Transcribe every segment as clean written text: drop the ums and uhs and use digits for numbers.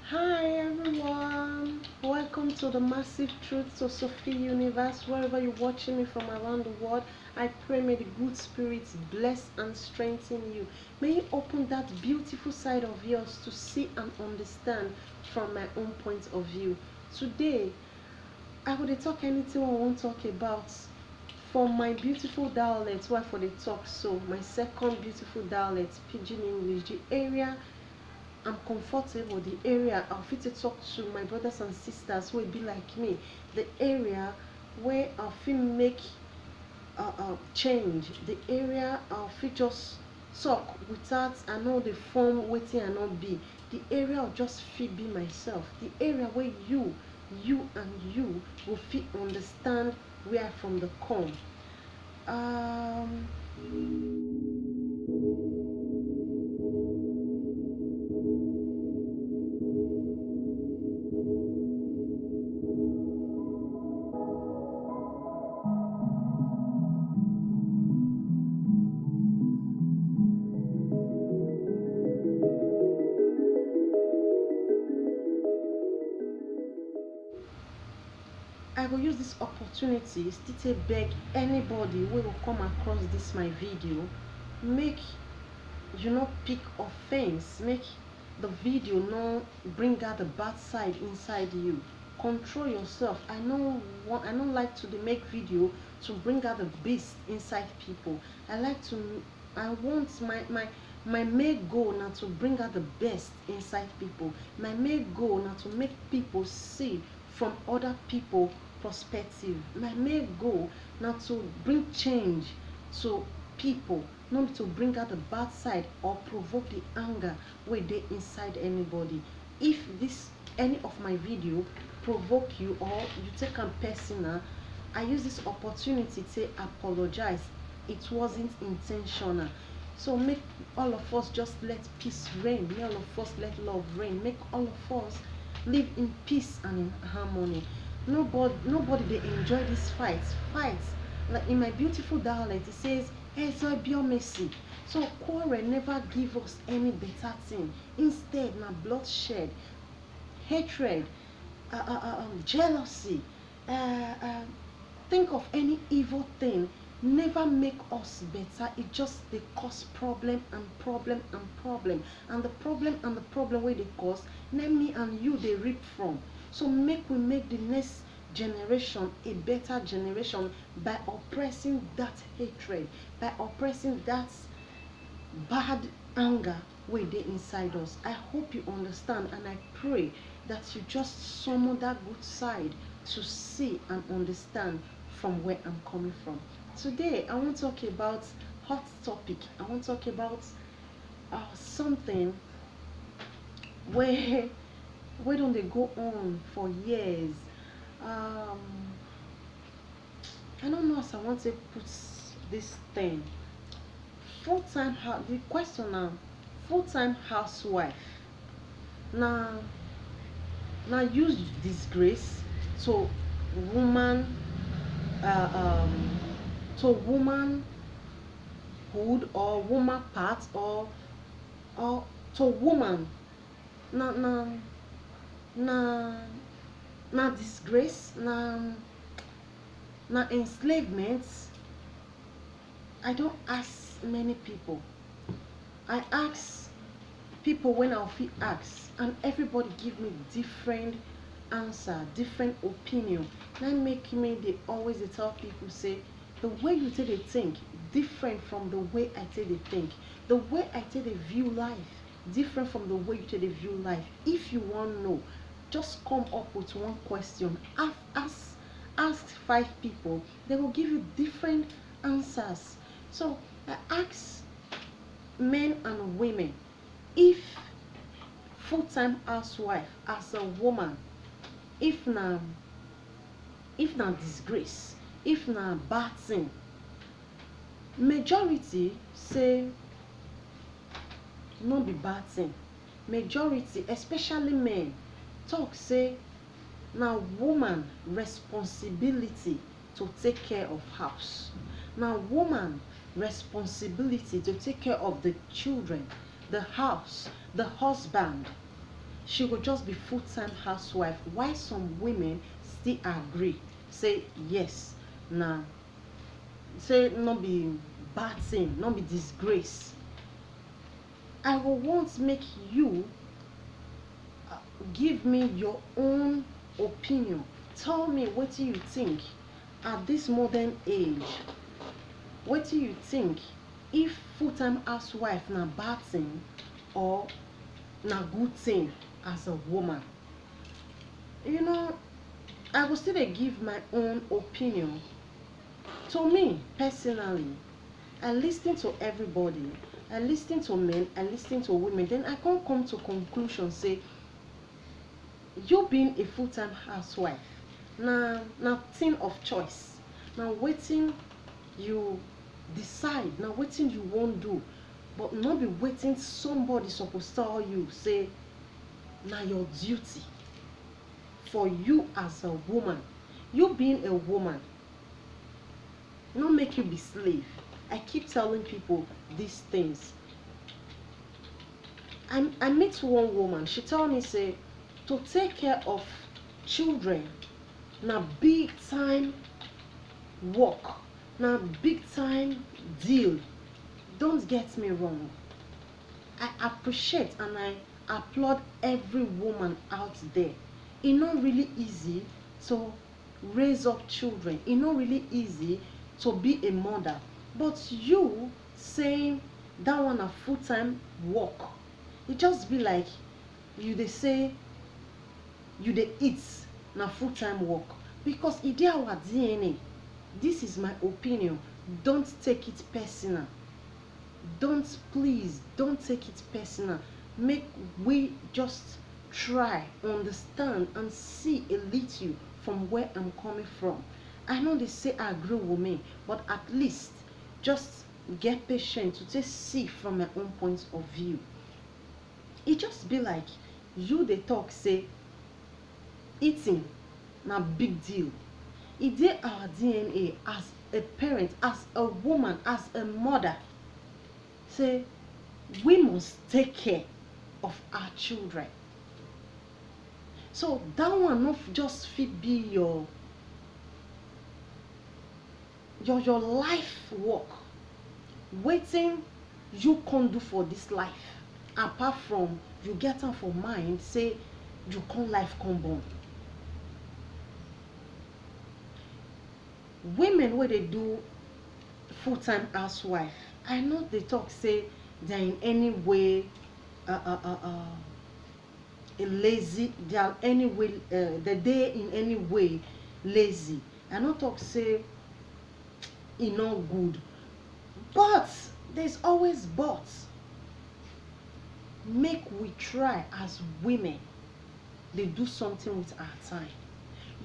Hi everyone, welcome to the Massive Truths of Sophie Universe. Wherever you're watching me from around the world, I pray may the good spirits bless and strengthen you. May you open that beautiful side of yours to see and understand from my own point of view. Today, I would talk anything I want to talk about. For my beautiful dialect, why for the talk so? My second beautiful dialect, Pidgin English, the area I'm comfortable, the area I'll fit to talk to my brothers and sisters who will be like me, the area where I'll feel make change, the area I'll feel just talk without I know the form waiting and not be, the area I'll just feel be myself, the area where you and you will feel understand where I from the come. Um, I will use this opportunity still to beg anybody who will come across this my video, make you not pick offense, make the video not bring out the bad side inside you. Control yourself. I don't like to make video to bring out the beast inside people. I want my main goal now to bring out the best inside people. My main goal now to make people see from other people perspective. My main goal now to bring change to people, not to bring out the bad side or provoke the anger where they inside anybody. If this any of my video provoke you or you take them personal, I use this opportunity to apologize. It wasn't intentional. So make all of us just let peace reign. Make all of us let love reign. Make all of us live in peace and in harmony. Nobody they enjoy this fights. Like in my beautiful dialect, it says, "Hey, so be your mercy." So quarrel never give us any better thing. Instead, na bloodshed, hatred, jealousy, think of any evil thing never make us better. It just they cause problem and problem and problem, and the problem where they cause, let me and you they reap from. So make we make the next generation a better generation by oppressing that hatred, by oppressing that bad anger way they inside us. I hope you understand, and I pray that you just summon that good side to see and understand from where I'm coming from. Today I want to talk about hot topic. I want to talk about something where don't they go on for years. um I don't know as I want to put this thing. Full-time house, the question now, full-time housewife. Now, use disgrace to woman, uh, um, to womanhood or woman part, or to woman. Now, na disgrace, na enslavement. I don't ask many people. I ask people when I'll feel ask, and everybody give me different answer, different opinion. That make me they always they tell people say the way you take they think different from the way I take they think. The way I take they view life different from the way you take they view life. If you want to know, just come up with one question. Ask 5 people, they will give you different answers. So I ask men and women, if full-time housewife as a woman, if na disgrace, if na bad thing. Majority say no be bad thing. Majority, especially men, talk say na woman responsibility to take care of house. Na woman responsibility to take care of the children, the house, the husband. she go just be full-time housewife. Why some women still agree say yes, na say no be bad thing, no be disgrace. I go want make you give me your own opinion. Tell me wetin you think at this modern age. Wetin you think, if full-time housewife na bad thing or na good thing as a woman? You know, I go still dey give my own opinion. To me personally, I lis ten to everybody. I lis ten to men, I lis ten to women. Then I can't come to conclusion say you being a full-time housewife na thing of choice. Na wetin you decide, na wetin you wan do, but no be wetin somebody suppose tell you say na your duty for you as a woman. You being a woman no make you be slave. I keep telling people these things. I meet one woman, she tell me say to take care of children na big time work, na big time deal. Don't get me wrong, I appreciate and I applaud every woman out there. It's not really easy to raise up children, it's not really easy to be a mother. But you saying that one a full-time work, it just be like you dey say you dey eat na full-time work, because e dey our DNA. This is my opinion. Don't take it personal. Don't take it personal. Make we just try understand and see a little from where I'm coming from. I know they say I agree with me, but at least just get patient to just see from my own point of view. It just be like you dey talk say eating na big deal. E dey our DNA as a parent, as a woman, as a mother, say we must take care of our children. So that one not just fit be your life work. Wetin you can't do for this life apart from you get am for mind say you come life come born. Women wey dey do full-time housewife, I know they talk say they're in any way lazy, they are any way they in any way lazy. I no talk say e no good, but there's always but. Make we try as women they do something with our time.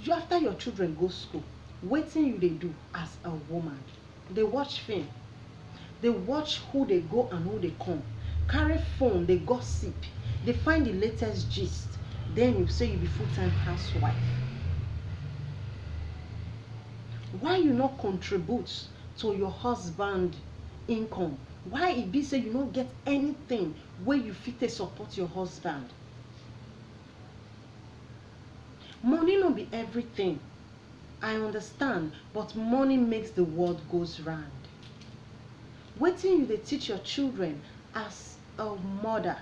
You after your children go school, wetin you dey do as a woman? They watch film, they watch who they go and who they come, carry phone, they gossip, they find the latest gist. Then you say you be full-time housewife. Why you not contribute to your husband income? Why it be say you don't get anything where you fit to support your husband? Money no be everything, I understand, but money makes the world goes round. Wetin you dey teach your children as a mother?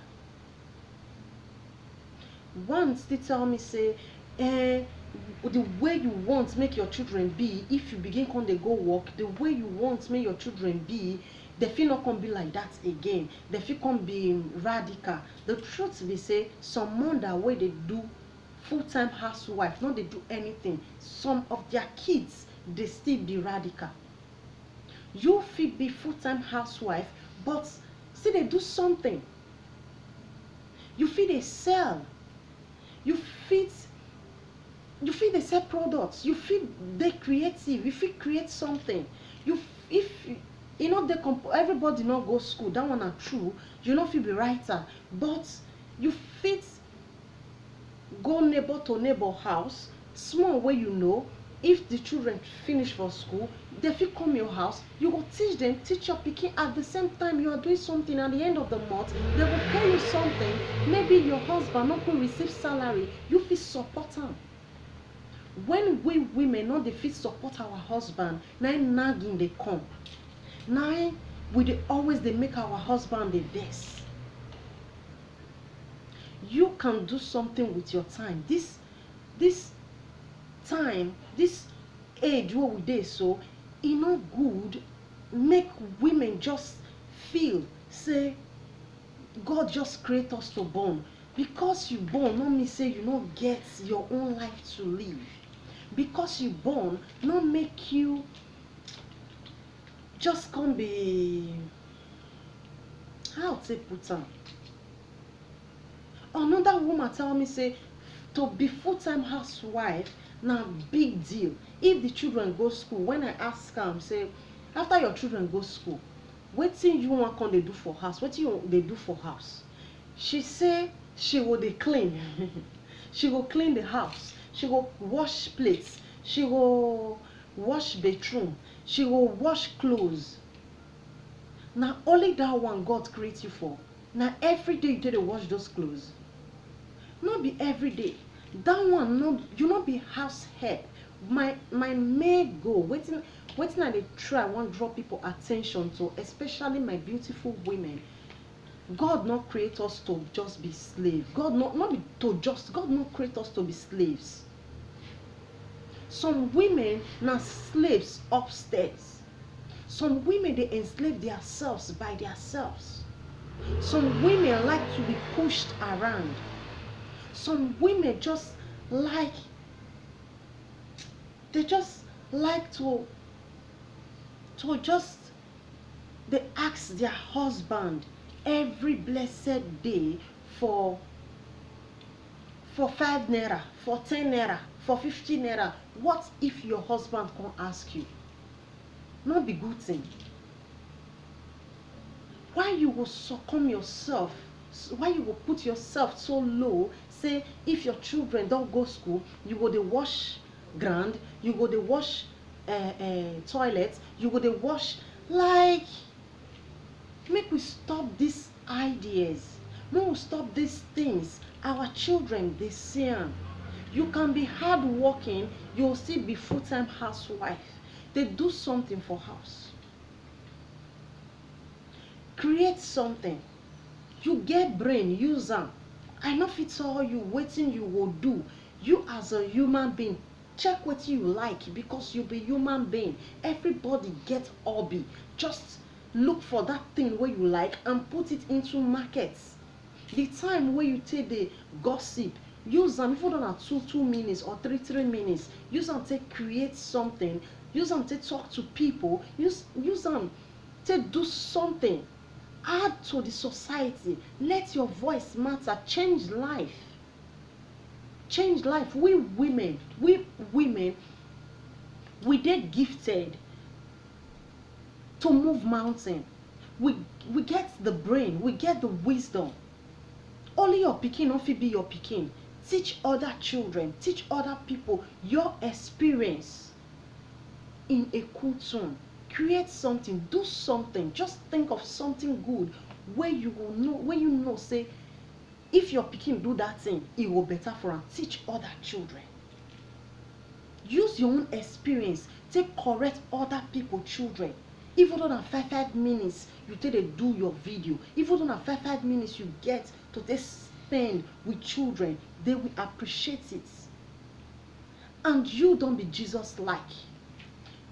Once they tell me say the way you want make your children be, if you begin come dey go work, the way you want make your children be, they fit not come be like that again. They fit come be radical. The truth be say some mother wey they do full-time housewife, not they do anything, some of their kids they still be radical. You fit be full-time housewife but still they do something. You fit they sell, you fit they sell products, you fit they creative, you fit create something. You if you know everybody not go school, that one are true. You know fit be writer, but you fit go neighbor to neighbor house, small way you know, if the children finish for school, they fit come your house, you go teach them, teach your pikin. At the same time you are doing something, at the end of the month they will pay you something. Maybe your husband no go receive salary, you fit support am. When we women no dey fit support our husband, na im nagging dey come, na im we dey always dey make our husband dey vex. You can do something with your time. This time, this age wey we dey so, e no good make women just feel say God just create us to born. Because you born no mean say you no get your own life to live. Because you born no make you just come be, how to put am. Another woman tell me say to be full-time housewife na big deal. If the children go school, when I ask am say after your children go school, wetin you wan come dey do for house, wetin you dey do for house? She say she go dey clean. She go clean the house, she go wash plates, she go wash bathroom, she go wash clothes. Na only that one God create you for. Na every day you take dey wash those clothes? No be every day. That one no, you no be house help. My main goal, wetin I dey try wan draw people attention to, especially my beautiful women. God no create us to just be slave. God no create us to be slaves. Some women na slaves upstairs. Some women dey enslave themselves by themselves. Some women like to be pushed around. Some women just like, they just like to just, they ask their husband every blessed day for 5 naira, for 10 naira, for 50 naira. What if your husband come ask you? Not be good thing. Why you will succumb yourself? Why you will put yourself so low? Say if your children don't go school, you go dey wash ground, you go dey wash toilet, you go dey wash. Like, make we stop these ideas. Make we stop these things. Our children, they see am. You can be hard working, you will still be full-time housewife. They do something for house. Create something. You get brain, use am. I no fit tell you wetin you go do. You as a human being, check wetin you like, because you be human being. Everybody get hobby. Just look for that thing wey you like and put it into market. The time wey you take dey gossip, use am. Even though na 2 minutes or 3 minutes, use am take create something. Use am take talk to people. Use am take do something. Add to the society. Let your voice matter. Change life. Change life. We women, we dey gifted to move mountain. We get the brain, we get the wisdom. Only your pikin no fit be your pikin. Teach other children, teach other people your experience in a cool tone. Create something, do something. Just think of something good where you will know, where you know say if your pikin do that thing, it will better for am. Teach other children. Use your own experience, take correct other people children. Even though na 5 minutes you take dey do your video, even though na 5 minutes you get to take spend with children, they will appreciate it. And you don't be Jesus like.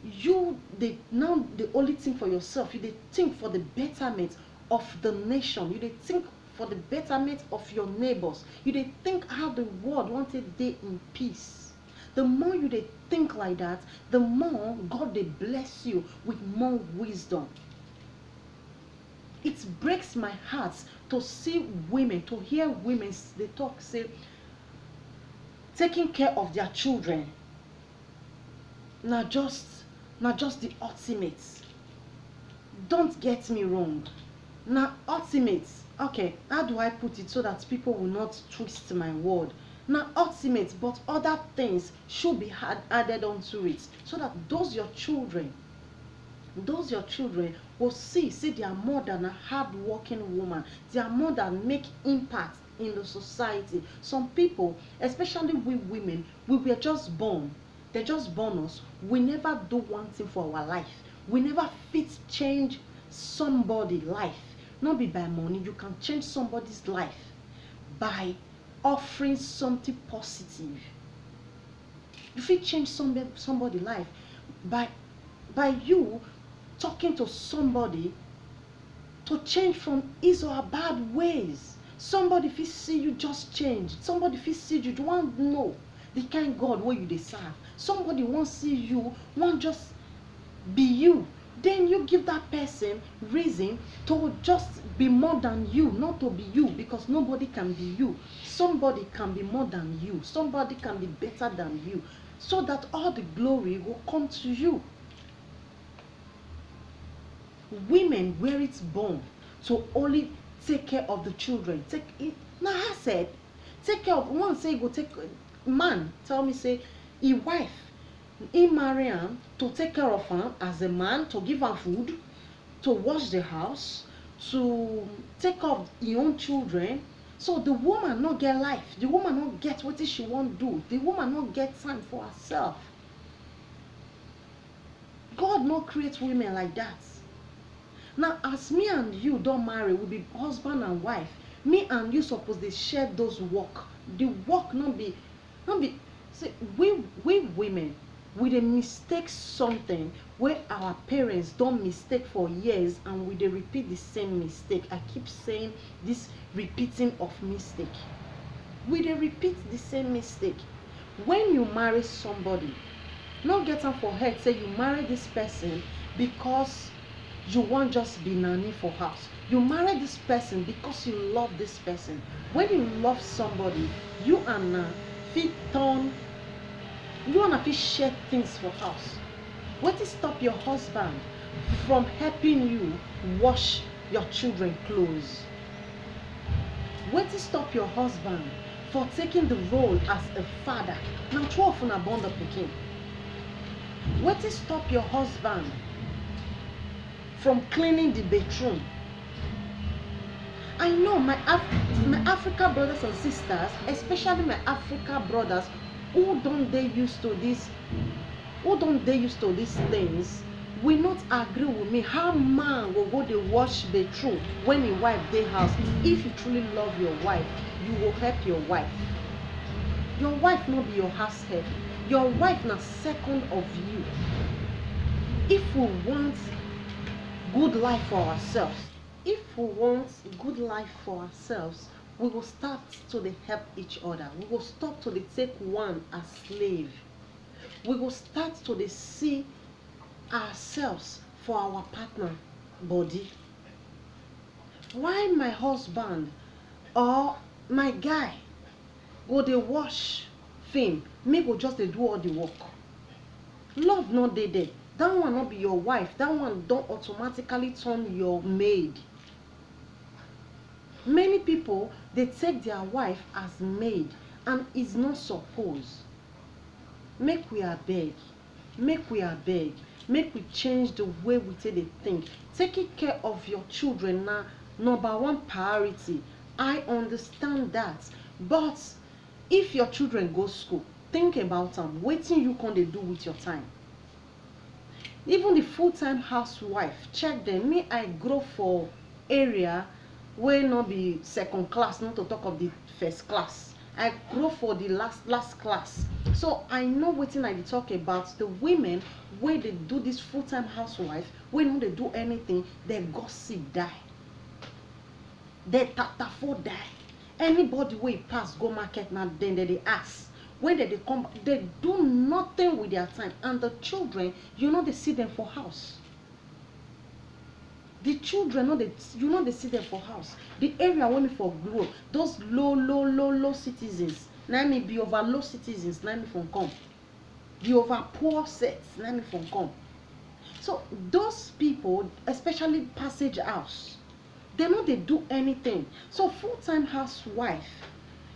You dey now the only thing for yourself. You dey think for the betterment of the nation. You dey think for the betterment of your neighbors. You dey think how the world wanted day in peace. The more you dey think like that, the more God dey bless you with more wisdom. It breaks my heart to see women, to hear women they talk say taking care of their children not just the ultimate. Don't get me wrong. Now ultimate. Okay, how do I put it so that people will not twist my word? Now ultimate, but other things should be added onto it, so that those your children will see their mother na hard working woman, their mother make impact in the society. Some people, especially we women, we were just born, they just born us, we never do one thing for our life, we never fit change somebody life. Not be by money, you can change somebody's life by offering something positive. You fit change somebody life by you talking to somebody to change from his or her bad ways. Somebody fit see you just change, somebody fit see you want know the kind God wey you dey serve, somebody wan see you wan just be you, then you give that person reason to just be more than you, not to be you, because nobody can be you. Somebody can be more than you, somebody can be better than you, so that all the glory will come to you. Women were it born to only take care of the children. Take it now, I said take care of one. Say go take man tell me say he wife, he marry am to take care of am as a man, to give am food, to wash the house, to take care of his own children. So the woman not get life, the woman not get what she want do, the woman not get time for herself. God not create women like that. Now as me and you don't marry, we be husband and wife, me and you suppose they share those work. The work not be see, we women, we dey mistake something where our parents don't mistake for years, and we dey repeat the same mistake. I keep saying this repeating of mistake. We dey repeat the same mistake. When you marry somebody, not get am for head say you marry this person because you want just be nanny for house. You marry this person because you love this person. When you love somebody, you and fit turn, you and fit share things for house. What is stop your husband from helping you wash your children clothes? What is stop your husband for taking the role as a father? Now 12 na born the pikin. What is stop your husband from cleaning the bedroom? I know my Africa brothers and sisters, especially my Africa brothers who don't they used to this, these things, will not agree with me how man will go to wash bedroom when his wife dey house. If you truly love your wife, you will help your wife. Your wife not be your house help. Your wife na second of you. If we want good life for ourselves, we will start to help each other. We will stop to take one as slave. We will start to see ourselves for our partner body. Why my husband or my guy go dey wash film, me go just dey do all the work? Love not dey there. That one not be your wife. That one don't automatically turn your maid. Many people, they take their wife as maid, and it's not supposed. Make we abeg, make we change the way we take the think. Taking care of your children now, number one priority. I understand that, but if your children go school, think about them. Wetin you can they do with your time? Even the full-time housewife, check them. Me, I grow for area where not be second class, not to talk of the first class. I grow for the last class. So I know wetin I dey talk about. The women where they do this full-time housewife, when they do anything, they gossip die. They tatafo die. Anybody wey pass go market now, then they ask. When they come, they do nothing with their time. And the children, you know, they see them for house. The children, they see them for house. The area when me for grow, those low citizens, now me be over low citizens, now me from come. The over poor sets, now me from come. So those people, especially passage house, they do anything. So full-time housewife,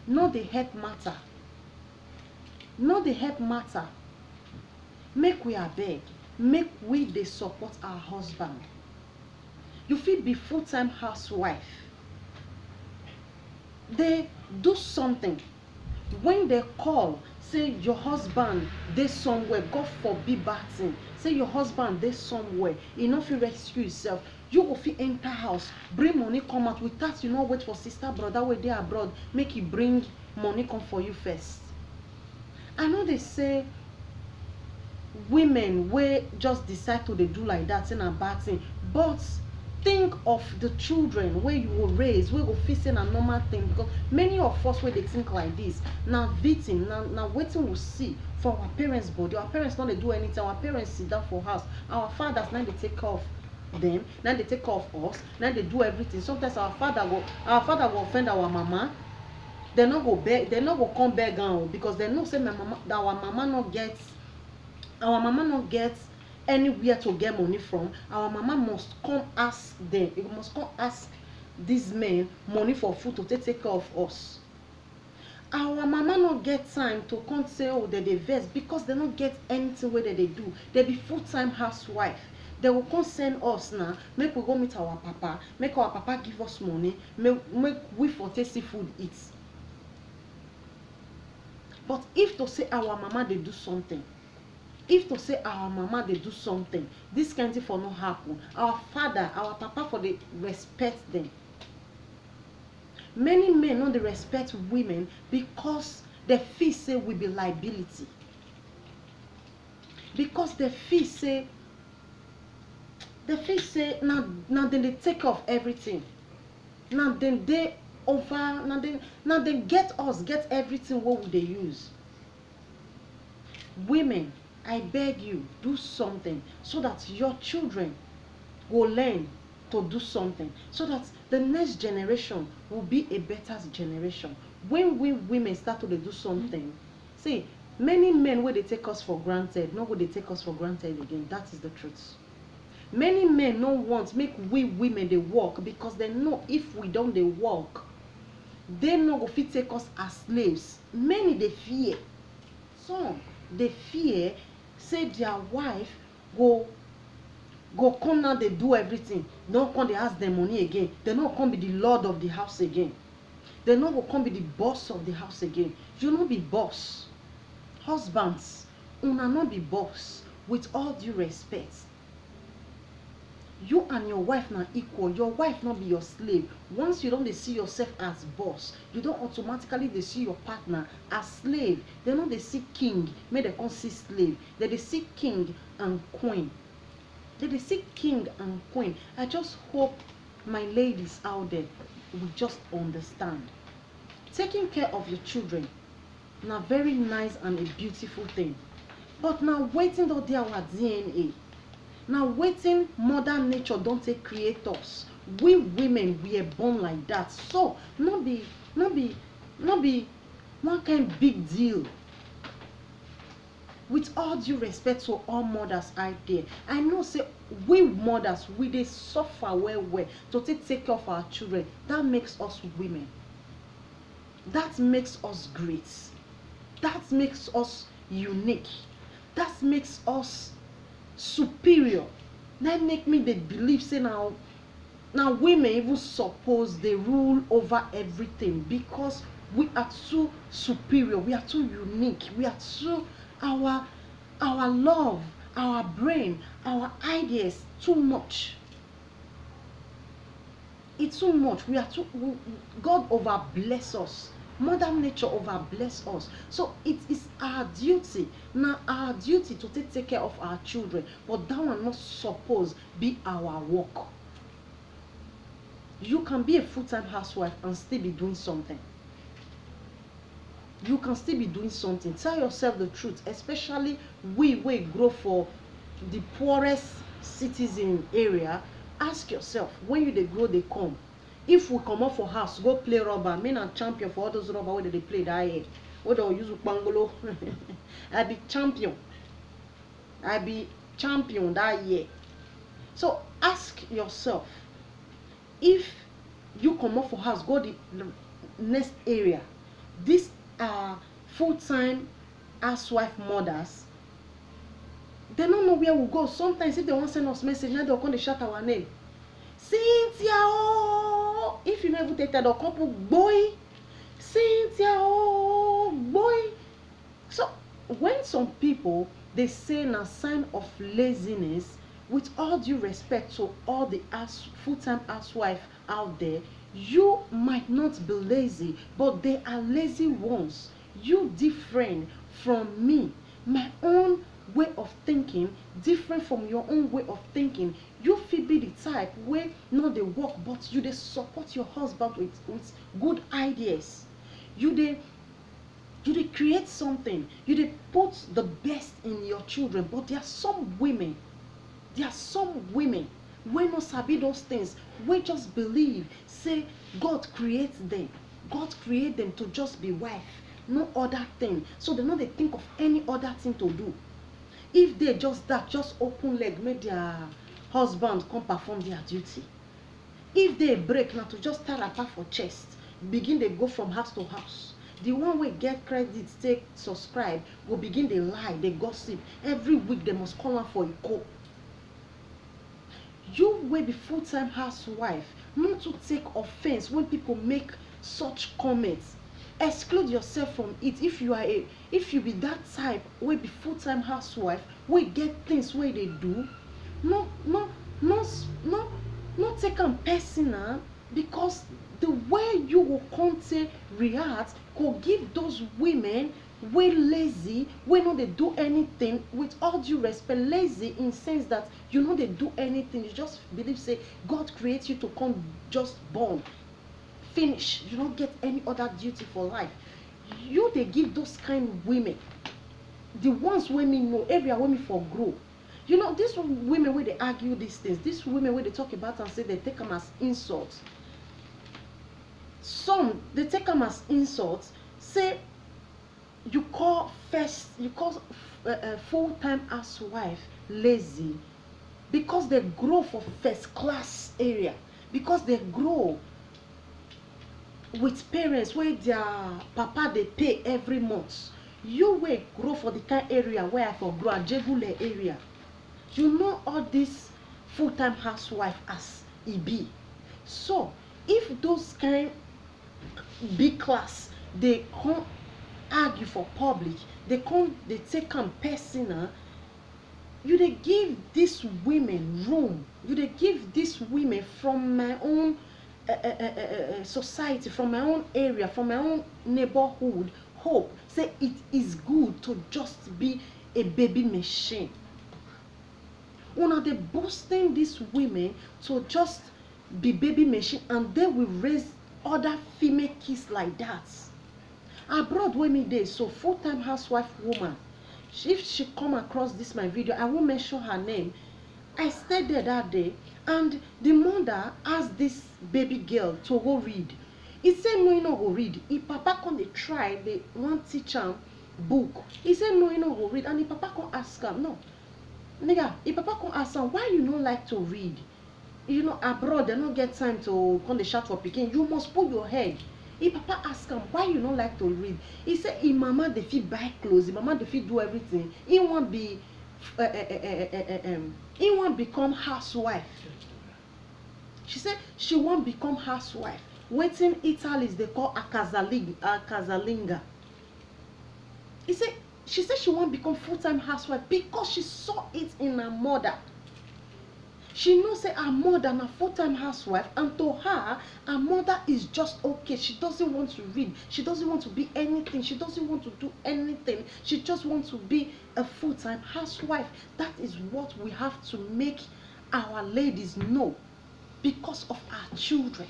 no they help matter. not the help matter. Make we abeg, make we dey support our husband. You fit be full-time housewife, they do something. When they call, say your husband dey somewhere, God forbid bad thing, say your husband dey somewhere, e no fit rescue himself, you go fit enter house, bring money come out without you no wait for sister brother wey dey abroad make e bring money come for you first. I know they say women wey just decide to dey do like that say na bad thing, but think of the children wey you go raise wey go fit say na normal thing, because many of us wey dey think like this na victim, na wetin we see for our parents body. Our parents no dey do anything, our parents sit down for house, our fathers na dey take care of them, na dey take care of us, na dey do everything. Sometimes our father go offend our mama, they no go beg, they no go come beg am, because they know say my mama, that our mama no get anywhere to get money from. Our mama must come ask them, it must come ask these men money for food to take care of us. Our mama no get time to come say oh they dey vex because they no get anything wey they do. They be full-time housewife. They will come send us now, make we go meet our papa, make our papa give us money, make we for tasty food eat. But if to say our mama they do something, if to say our mama they do something, this kind of for no happen. Our father, our papa for they respect them. Many men no dey respect women because they feel say we be liability. Because they feel say now then they take care of everything. Now then they over, now they get us, get everything what would they use. Women, I beg you, do something so that your children will learn to do something, so that the next generation will be a better generation. When we women start to do something, see, many men where they take us for granted, not where they take us for granted again. That is the truth. Many men no want make we women they work because they know if we don't they work, they no go fit take us as slaves. Many they fear. Some they fear say their wife go come now they do everything. They don't come they ask them money again. They don't come be the lord of the house again. They no go come be the boss of the house again. You no be boss. Husbands, una no be boss. With all due respect, you and your wife na equal. Your wife not be your slave. Once you don't see yourself as boss, you don't automatically they see your partner as slave. They know they see king, may they come see slave. They see king and queen. They see king and queen. I just hope my ladies out there will just understand. Taking care of your children now very nice and a beautiful thing. But now waiting out there our DNA. Now waiting mother nature don't take create us. We women we are born like that. So not be one kind big deal. With all due respect to all mothers out there, I know say we mothers we they suffer well to take care of our children. That makes us women. That makes us great. That makes us unique. That makes us superior. That make me they believe say now women even suppose they rule over everything, because we are too superior, we are too unique, we are too our love, our brain, our ideas too much. It's too much. We are too God over bless us. Mother nature over bless us. So it is our duty. Now our duty to take care of our children. But that one not supposed be our work. You can be a full-time housewife and still be doing something. You can still be doing something. Tell yourself the truth, especially we grow for the poorest cities in area. Ask yourself, when you they grow they come. If we come up for house, go play rubber, me and champion for all those rubber where they play that year. What they use bangolo. I be champion. I be champion that year. So ask yourself, if you come up for house, go the next area. These are full-time housewife mothers, they don't know where we go. Sometimes if they want to send us message, now they'll come to shout our name. Cynthia, oh, if you never take that, they'll come put boy. Cynthia, oh, boy. So when some people they say a sign of laziness, with all due respect to all the full-time housewife out there, you might not be lazy, but they are lazy ones. You different from me. My own way of thinking different from your own way of thinking. You fit be the type where not dey work, but you dey support your husband with good ideas. You dey create something. You dey put the best in your children. But there are some women wey no sabi those things, wey just believe say God create them. God create them to just be wife, no other thing. So they no dey think of any other thing to do. If they just that, just open leg, make their husband come perform their duty. If they break, now to just tie wrapper for chest, begin dey go from house to house. The one wey get credit take subscribe go begin dey lie, dey gossip. Every week they must call am for a co. You wey be full-time housewife, not to take offense when people make such comments. Exclude yourself from it. If you be that type wey be full-time housewife, wey get things wey they do, no take am personal, because the way you go come take react go give those women wey lazy, wey no dey do anything. With all due respect, lazy in sense that you no dey do anything. You just believe say God create you to come just born, finish. You don't get any other duty for life. You dey give those kind of women, the ones wey me know, area wey me for grow. You know, these women wey they argue these things, these women wey they talk about and say they take them as insults. Some they take them as insults. Say you call full-time housewife lazy because they grow for first class area, because they grow with parents where their papa they pay every month. You wey grow for the kind area where I for grow, Ajegule area, you know all this full-time housewife as e be. So if those kind big class they come argue for public, they take am personal, you dey give these women room. You dey give these women from my own society, from my own area, from my own neighborhood hope. Say it is good to just be a baby machine. Una dey boosting these women to just be baby machine, and they will raise other female kids like that. Abroad wey me dey, so full-time housewife woman, if she come across this my video, I won't mention her name. I stayed there that day, and the mother asked this baby girl to go read. He said no, he no go read. If papa come dey try, they want teach am book. He said no, he no go read. And if papa come ask am, no, nigga, if papa come ask am, why you no like to read? You know, abroad they don't get time to come dey shout for pikin. You must put your head. If papa ask him why you don't like to read, he said his mama dey fit buy clothes, his mama dey fit do everything. He won't be he won't become housewife. She said she won't become housewife. Waiting Italy's they call akazalinga. She said she won't become full-time housewife because she saw it in her mother. She knows say her mother na full-time housewife, and to her mother is just okay. She doesn't want to read. She doesn't want to be anything. She doesn't want to do anything. She just wants to be a full-time housewife. That is what we have to make our ladies know, because of our children.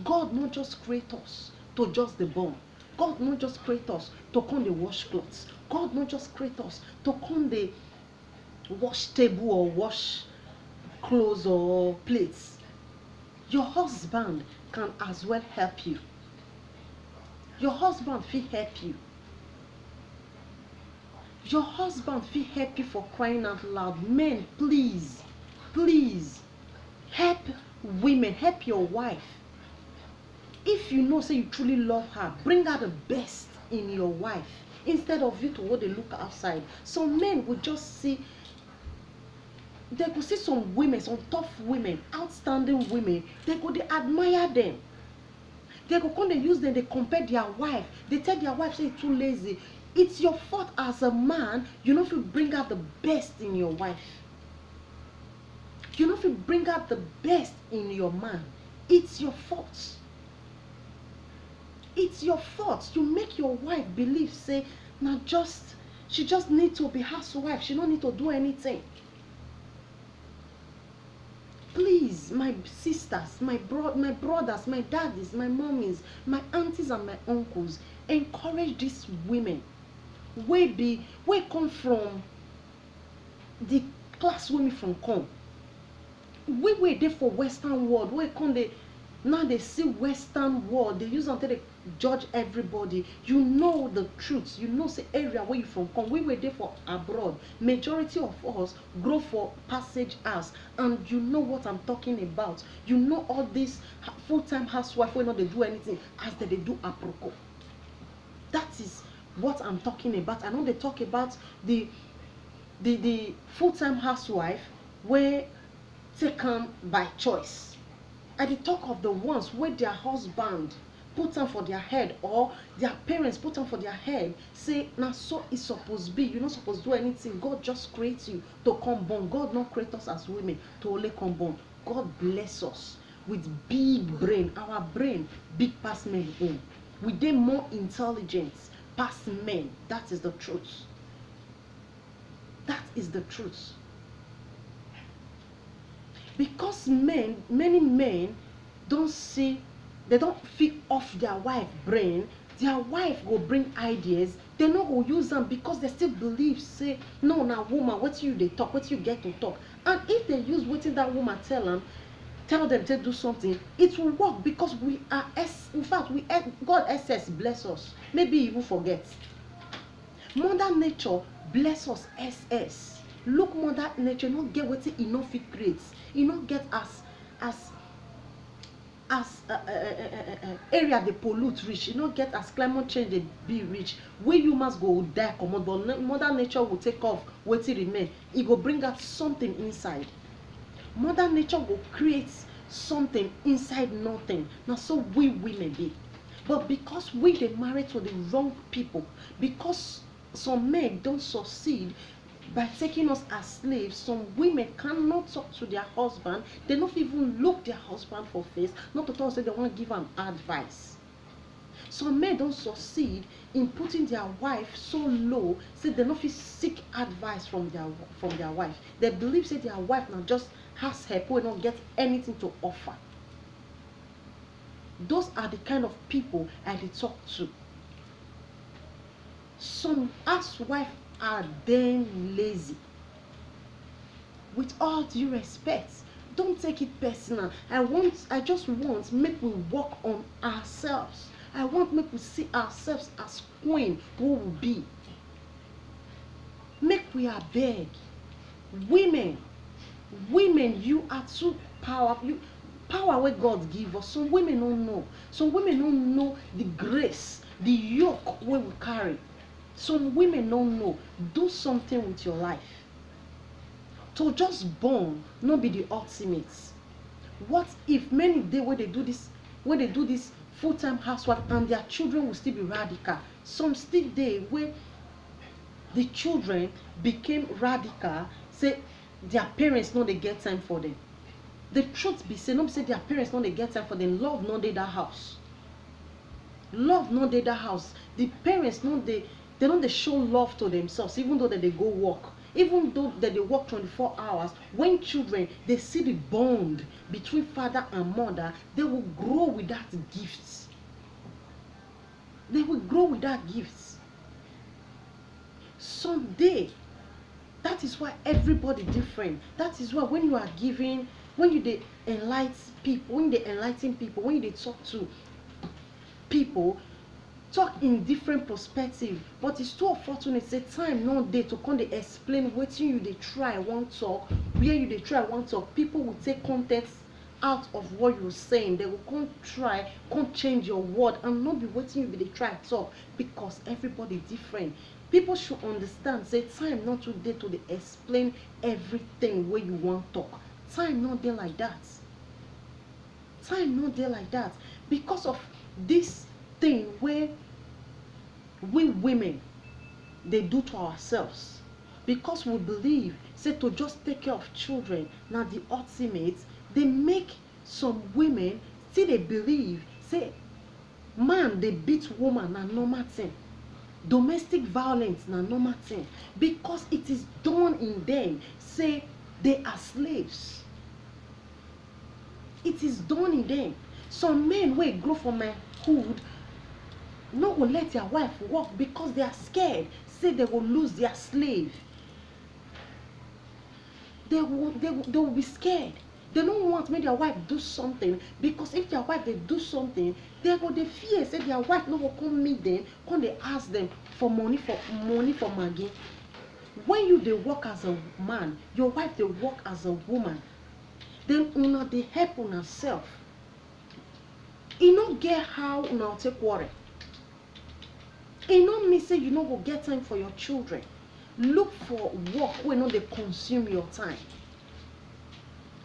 God not just create us to just the born. God not just create us to come the wash clothes. God not just create us to come the wash table or wash clothes or plates. Your husband can as well help you. Your husband will help you. Your husband will help you, for crying out loud. Men, please, please help women, help your wife. If you know say you truly love her, bring out the best in your wife. instead of you to what they look outside. Some men will just see, they could see some women, some tough women, outstanding women, they admire them. They go come, they use them, they compare their wife, they tell their wife say it's too lazy. It's your fault as a man. You know if you bring out the best in your wife. You know if you bring out the best in your man. It's your fault. It's your fault. You make your wife believe say now she just need to be housewife. She don't need to do anything. Please, my sisters, my brothers, my daddies, my mommies, my aunties and my uncles, encourage these women wey come from the class women from come. We dey for Western world, we come now they see Western world, they use until they judge everybody. You know the truth, you know the area where you from come. We were there for abroad. Majority of us grow for passage house, and you know what I'm talking about. You know all this full-time housewife wey no dey do anything as they do aproko. That is what I'm talking about. I know they talk about the full-time housewife where taken by choice. I dey talk of the ones where their husband put them for their head, or their parents put them for their head, say now so it's supposed to be. You're not supposed to do anything. God just creates you to come born. God not create us as women to only come born. God bless us with big brain. Our brain big past men own. We dey more intelligent past men. That is the truth. That is the truth. Because many men don't see, they don't feed off their wife brain. Their wife will bring ideas, they no go use them because they still believe say no, now woman, what you they talk, what you get to talk. And if they use what that woman tell them to do something, it will work because we are in fact God SS bless us. Maybe even forget. Mother nature bless us SS. Look, mother nature not get what it enough it creates. You not get as area they pollute rich. You not get as climate change they be rich. We humans go die common, but mother nature will take off what it remain. It go bring out something inside. Mother nature will create something inside nothing. Now so we women be. But because we they married to the wrong people, because some men don't succeed by taking us as slaves, some women cannot talk to their husband. They don't even look their husband for face, not to talk say they want to give them advice. Some men don't succeed in putting their wife so low, say they don't seek advice from their wife. They believe say their wife now just has help, will not get anything to offer. Those are the kind of people I talk to. Some housewives are then lazy. With all due respect, don't take it personal. I just want make we work on ourselves. I want make we see ourselves as queen who will be. Make we are beg. Women, you are too powerful. Power where God give us. Some women don't know. Some women don't know the grace, the yoke where we carry. Some women don't know. Do something with your life. To just born not be the ultimate. What if many day when they do this full-time housewife and their children will still be radical? Some still day where the children became radical, say their parents know they get time for them. The truth be say, not say their parents know they get time for them. Love not they that house. Love not they that house. The parents know they don't show love to themselves, even though they go work. Even though that they work 24 hours, when children, they see the bond between father and mother, they will grow with that gift. They will grow with that gift. Someday, that is why everybody different. That is why when you are giving, when you enlighten people, when you talk to people, talk in different perspective. But it's too unfortunate say time no dey to come dey explain wetin you dey try one talk, where you dey try one talk. People will take context out of what you're saying. They will come try, come change your word, and not be waiting you be they try to talk, because everybody different. People should understand, say time not too dey to dey explain everything where you want talk. Time not there like that. Time not there like that. Because of this thing where we women they do to ourselves, because we believe say to just take care of children now the ultimate, they make some women still they believe say man they beat woman na normal thing, domestic violence na normal thing, because it is done in them, say they are slaves. It is done in them. Some men wey grow for my hood no go let their wife work because they are scared say they will lose their slave. They will be scared. They don't want make their wife do something, because if their wife they do something, they go they fear say their wife no go come meet them, come they ask them for money for Maggie. When you they work as a man, your wife they work as a woman, then una they help una self. E no get how una take worry. E no mean say you no go get time for your children. Look for work wey no dey consume your time.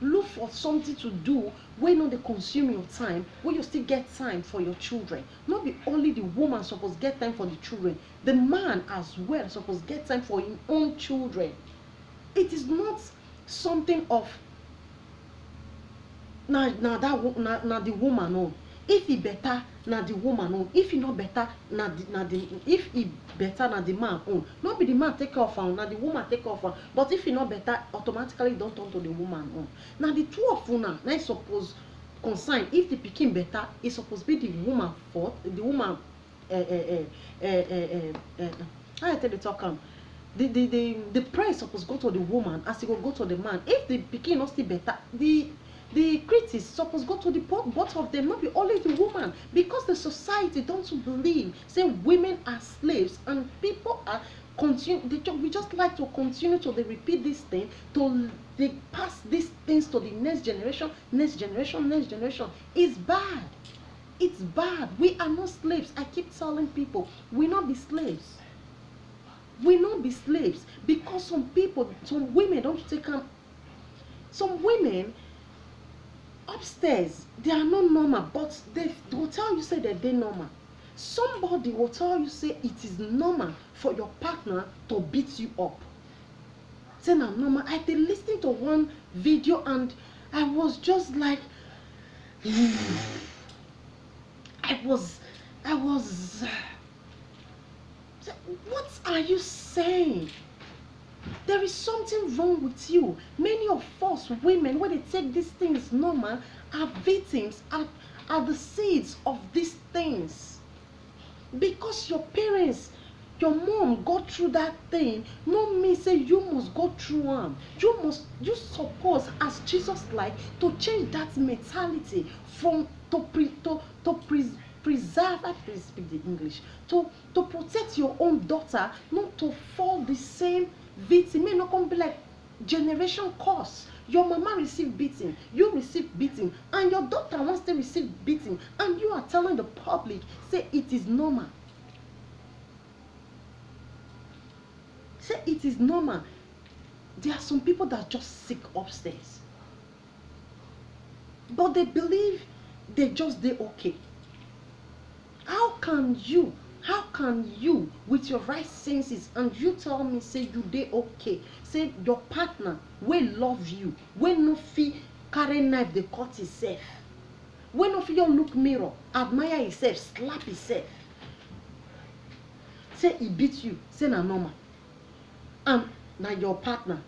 Look for something to do wey no dey consume your time, wey you still get time for your children. Not be only the woman suppose get time for the children, the man as well suppose get time for his own children. It is not something of na the woman own. If e better na the woman own, if e not better na the if e better na the man own. Not be the man take care of am, na the woman take care of am. But if e not better, automatically don't turn to the woman own. Now the two of una na suppose concern. If the pikin better, it suppose be the woman fault. The woman how I tell the talk am. The praise suppose go to the woman as it will go to the man. If the pikin not still better, the critics suppose go to the both of them, not be only the woman, because the society don't believe say women are slaves, and people are we just like to continue to repeat this thing, to they pass these things to the next generation. It's bad. It's bad. We are not slaves. I keep telling people we not be slaves. We not be slaves, because some women don't take them. Some women upstairs they are not normal, but they will tell you say that they're normal. Somebody will tell you say it is normal for your partner to beat you up. Say na normal. I did listen to one video and I was just like I was what are you saying? There is something wrong with you. Many of us women, when they take these things normal, are victims, are the seeds of these things. Because your parents, your mom go through that thing, no mean say you must go through them. You suppose, as Jesus like, to change that mentality from preserve, I speak the English, to protect your own daughter, not to fall the same victim. May not come be like generation curse. Your mama received beating, you receive beating, and your daughter wants to receive beating, and you are telling the public say it is normal. Say it is normal. There are some people that are just sick upstairs, but they believe they just they okay. How can you with your right senses and you tell me say you dey okay, say your partner will love you, will no fit carry knife dey cut himself, will no fit look mirror admire himself, slap himself, say he beat you, say na normal, and na your partner.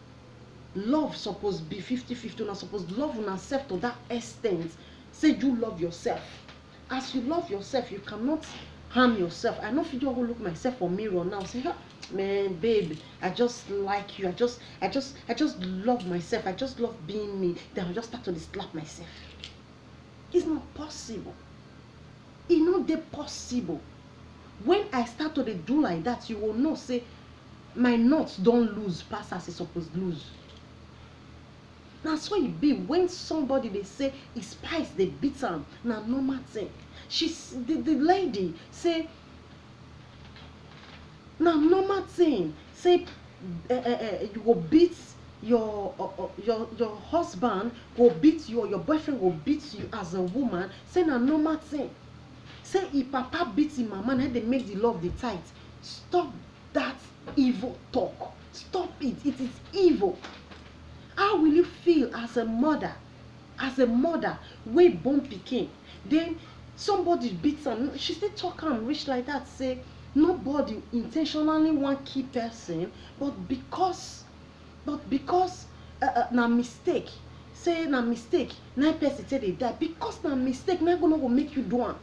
Love suppose be 50-50. Una suppose love una self to that extent, say you love yourself. As you love yourself, you cannot harm yourself. I know if you don't look myself for mirror now, say, man, babe, I just like you. I just love myself. I just love being me. Then I just start to slap myself. It's not possible. It's not possible. When I start to do like that, you will know, say, my nuts don't lose past as it's supposed to lose. so it be when somebody they say e spice they beat am, na normal thing. The lady say na normal thing. Say you go beat your husband, go beat you, or your boyfriend go beat you as a woman. Say na normal thing. Say if papa beat him mama, na they make the love the tight. Stop that evil talk. Stop it. It is evil. How will you feel as a mother? As a mother, wey born pikin, then somebody beats am, she still talk am reach like that. Say nobody intentionally wan kill person, but because na mistake. Say na mistake, na person say they die. Because na mistake, na go make you do am.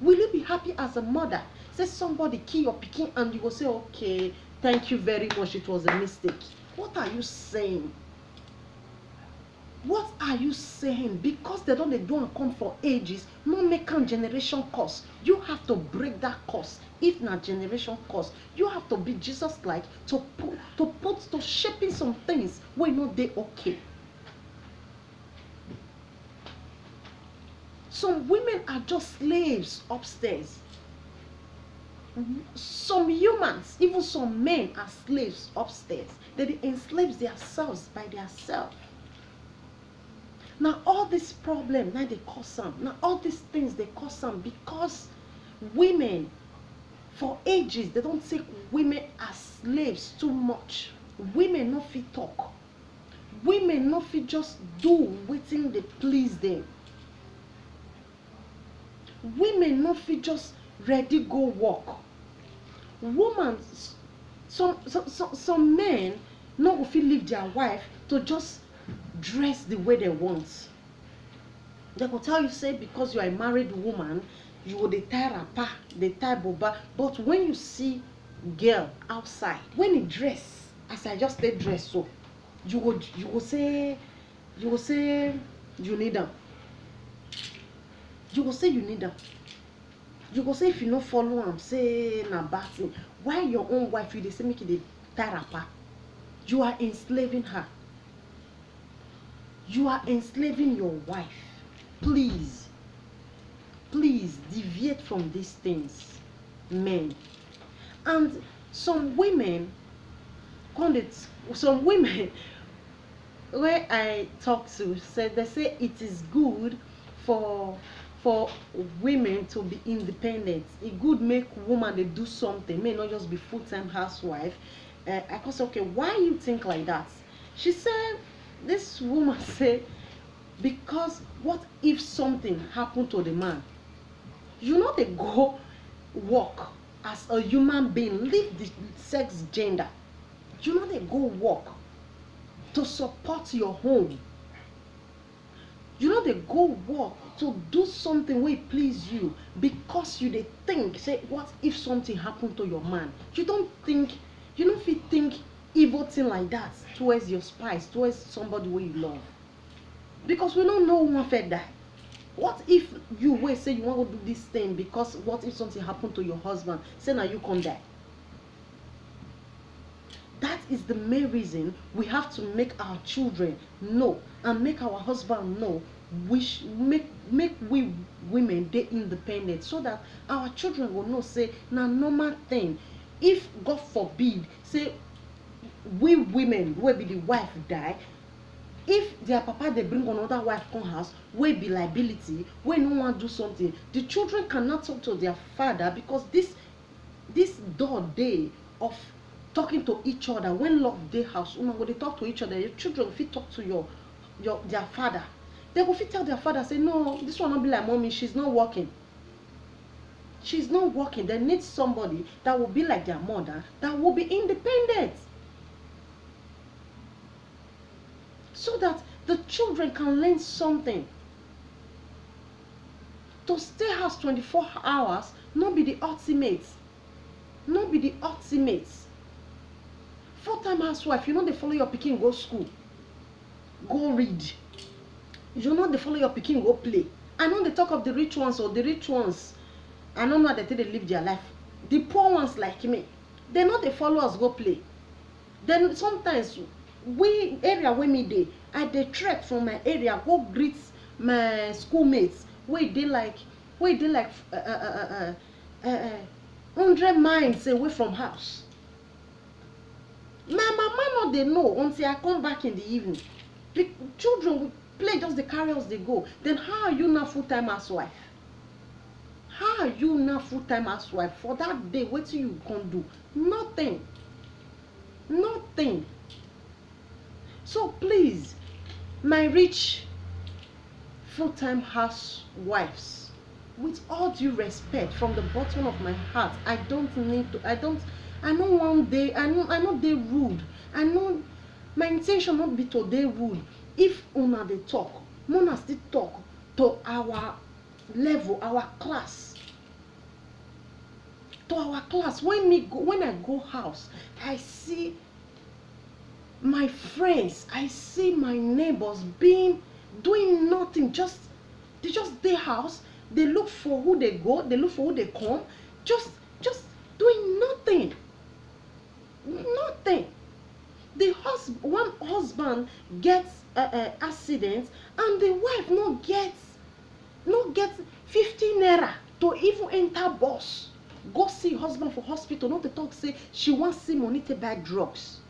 Will you be happy as a mother? Say somebody kill your pikin and you go say, okay, thank you very much, it was a mistake. What are you saying? What are you saying? Because they don't do and come for ages, no make a generation curse. You have to break that curse. If not generation curse, you have to be Jesus-like to shaping some things where not they okay. Some women are just slaves upstairs. Some humans, even some men, are slaves upstairs. They enslave themselves by themselves. Now all this problem, now they cause some. Now all these things they cause some because women, for ages, they don't take women as slaves too much. Women no fit talk. Women no fit just do wetin they please them. Women no fit just ready go work. Women, some men no go fit leave their wife to just dress the way they want. They go tell you say because you are a married woman, you go dey tie wrapper, dey tie boba. But when you see girl outside, when he dress as I just say dress, so you go say you need them. You go say you need them. You go say if you no follow am, say na bad thing. Why your own wife you dey say make you dey tie wrapper? You are enslaving her. You are enslaving your wife. Please deviate from these things, men. And some women where I talk to said they say it is good for women to be independent. It good make woman they do something, may not just be full-time housewife. I can say, okay, why you think like that? She said, this woman said, because what if something happened to the man? You know they go work as a human being, leave the sex gender. You know they go work to support your home. You know they go work to do something where it please you, because you they think, say, what if something happened to your man? You don't think evil thing like that towards your spouse, towards somebody where you love. Because we don't know who fed die. What if you will say you want to do this thing because what if something happened to your husband? Say now you come die. That is the main reason we have to make our children know and make our husband know. Make we women they independent, so that our children will know say na normal thing. If God forbid say we women will be the wife die, if their papa they bring another wife come house, will be liability, we no one do something, the children cannot talk to their father, because this door day of talking to each other, when love day house, when they talk to each other, your children fit talk to their father. They will fit tell their father, say, no, this one not be like mommy, she's not working. She's not working. They need somebody that will be like their mother, that will be independent. So that the children can learn something. To stay house 24 hours, not be the ultimate. Not be the ultimate. Full-time housewife, you know they follow your pikin go school, go read. You know they follow your pikin go play. I know they talk of the rich ones, or the rich ones, I don't know how they live their life. The poor ones like me, they know they follow us go play. Then sometimes we area wey me dey, I dey trek from my area go greet my schoolmates wey dey like 100 miles away from house. My mama no dey know until I come back in the evening. The children will play, just the carry us dey go. Then how are you now full-time housewife? How are you now full-time housewife? For that day, wetin you can do? Nothing. Nothing. So please, my rich full-time housewives, with all due respect from the bottom of my heart, I no wan dey, I no dey rude. I know my intention not be to dey rude. If una dey talk, una still talk to our level, our class. To our class. When I go house, I see my friends, I see my neighbors doing nothing. They just dey house. They look for who they go, they look for who they come, just doing nothing. Nothing. One husband gets accident, and the wife no get 50 naira to even enter bus go see husband for hospital. Not to talk say she wants see money to buy drugs.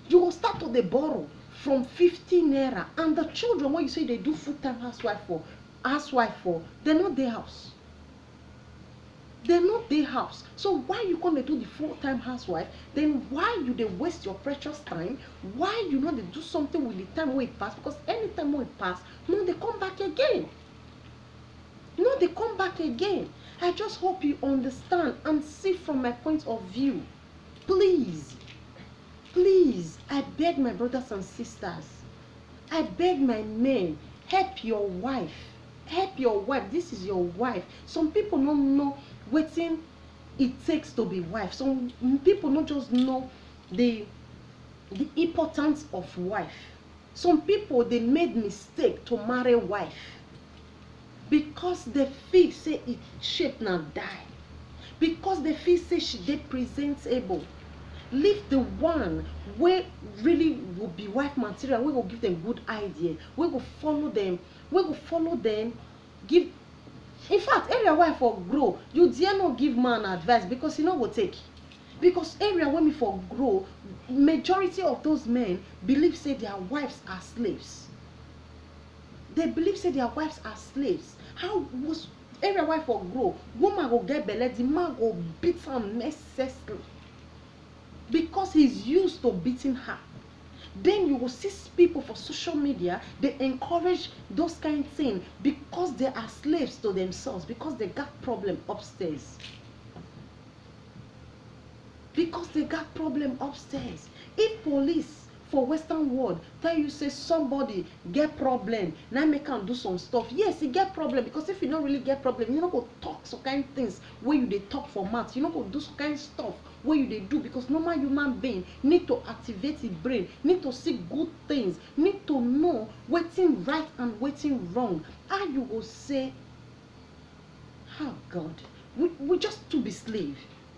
You will start to dey borrow from 50 naira, and the children wey you say they do full-time housewife for, they no dey house. They no dey house. So why you come dey do the full-time housewife? Then why you dey waste your precious time? Why you no dey do something with the time wey pass? Because anytime wey pass, no dey come back again. No dey come back again. I just hope you understand and see from my point of view. Please, I beg my brothers and sisters, I beg my men, help your wife. Help your wife. This is your wife. Some people don't know wetin it takes to be wife. Some people not just know the importance of wife. Some people, they made mistake to marry wife because they feel say it shape now die, because they feel say she dey presentable. Leave the one wey really will be wife material, wey will give them good idea, wey will follow them, give. In fact, area wife for grow, you dare not give man advice because he no go take. Because area women for grow, majority of those men believe say their wives are slaves. They believe say their wives are slaves. How was area wife for grow? Woman go get belle, the man go beat her mercilessly because he's used to beating her. Then you will see people for social media, they encourage those kind of things because they are slaves to themselves, because they got problem upstairs. Because they got problem upstairs. If police for Western world tell you say somebody get problem, now make am do some stuff, yes, he get problem, because if you don't really get problem, you not go talk some kind of things where you they talk for maths, you not go do some kind of stuff where you they do, because normal human being need to activate his brain, need to see good things, need to know wetin right and wetin wrong. How you will say, oh God, we just to be slave.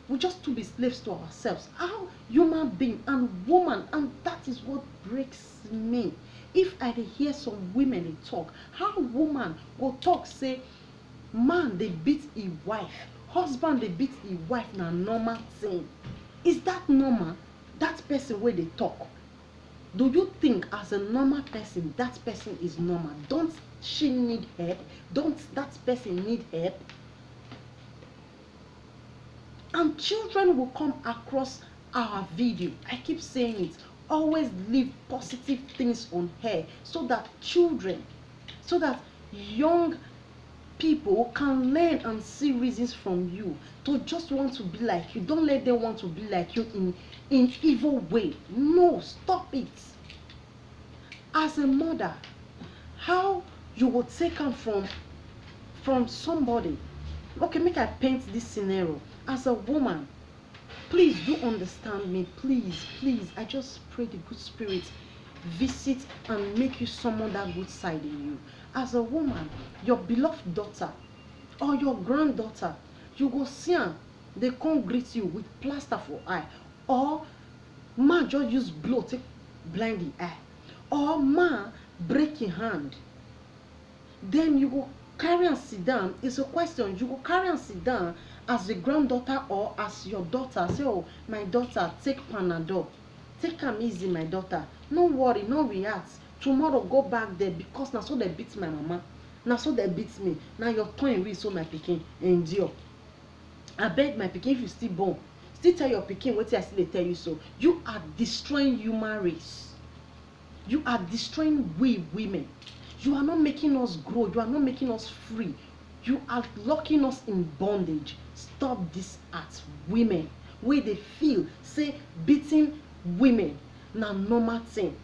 We just to be slaves to ourselves. How human being and woman, and that is what breaks me. If I hear some women they talk, how woman go talk say, man they beat his wife, husband they beat his wife, na normal thing. Is that normal? That person where they talk, do you think as a normal person that person is normal? Don't she need help? Don't that person need help? And children will come across our video. I keep saying it. Always leave positive things on her so that children, so that young people can learn and see reasons from you to just want to be like you. Don't let them want to be like you in evil way. No, stop it. As a mother, how you will take them from somebody. Okay, make I paint this scenario. As a woman, please do understand me. Please, I just pray the good spirit visit and make you summon that good side in you. As a woman, your beloved daughter or your granddaughter, you go see her, they come greet you with plaster for eye, or man just use blow take blind the eye, or man break im hand, then you go carry am sit down. It's a question. You go carry am sit down as a granddaughter or as your daughter. Say, oh, my daughter, take Panadol, take am easy, my daughter, no worry, no react, tomorrow go back there, because na so they beat my mama, na so they beat me, na your turn reach, so my pikin endure. Abeg my pikin, if you still born, still tell your pikin wetin I still dey tell you. So you are destroying human race, you are destroying we women. You are not making us grow, you are not making us free, you are locking us in bondage. Stop this at women wey dey feel say beating women na normal thing,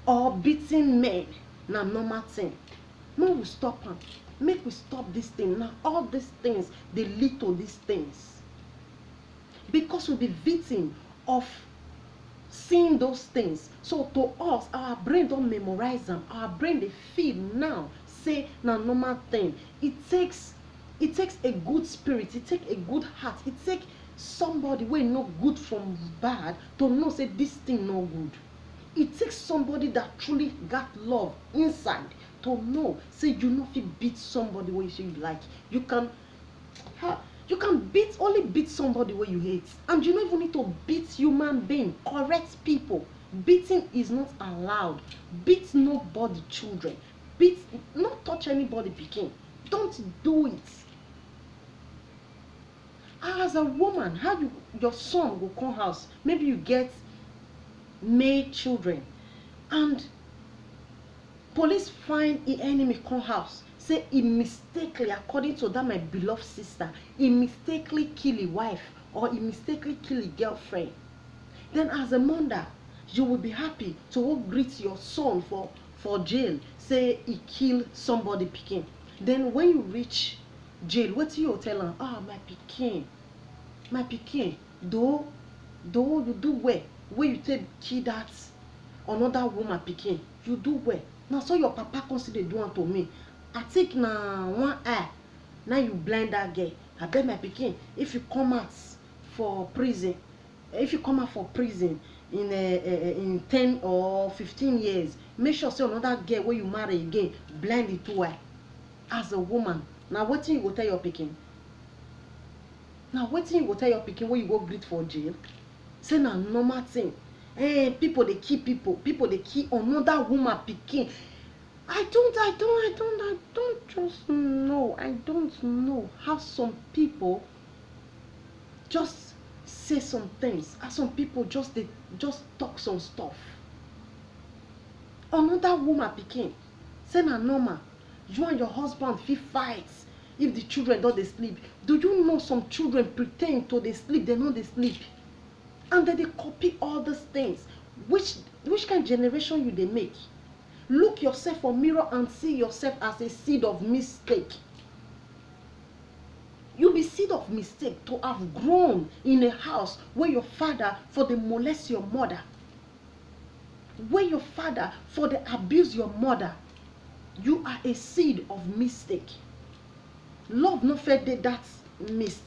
or beating men na normal thing. Make we stop am, make we stop this thing. Now all these things dey lead to these things, because we be victim of seeing those things. So to us, our brain don memorize them, our brain dey feel now say na normal thing. It takes a good spirit, it take a good heart, it take somebody wey know good from bad to know say this thing no good. It takes somebody that truly got love inside to know say you no fit beat somebody wey you say you like. You can only beat somebody wey you hate, and you no even need to beat human being, correct people. Beating is not allowed. Beat nobody children, beat, not touch anybody pikin, don't do it. As a woman, how your son go come house, maybe you get male children, and police find the enemy come house, say he mistakenly, according to that my beloved sister, he mistakenly kill his wife, or he mistakenly kill his girlfriend. Then as a mother, you will be happy to go greet your son for jail, say he kill somebody pikin. Then when you reach jail, wetin you tell am? Ah, my pikin, though you do well wey you take kill that another woman pikin, you do well. Na so your papa come still dey do am to me. I think na one eye na you blind that girl. Abeg my pikin, if you come out for prison, in 10 or 15 years, make sure say another girl wey you marry again blind the two eye. As a woman, na wetin you go tell your pikin? Na wetin you go tell your pikin wey you go greet for jail? Say na normal thing. People dey kill people dey kill another woman pikin. I don't just know. I don't know how some people just say some things, how some people just talk some stuff. Another woman pikin, say na normal. You and your husband fit fight if the children don dey sleep. Do you know some children pretend to dey sleep, they no dey sleep, and then they copy all these things? Which kind of generation you dey make? Look yourself for mirror and see yourself as a seed of mistake. You be seed of mistake to have grown in a house where your father for dey molest your mother, where your father for dey abuse your mother. You are a seed of mistake. Love no fit dey that mist.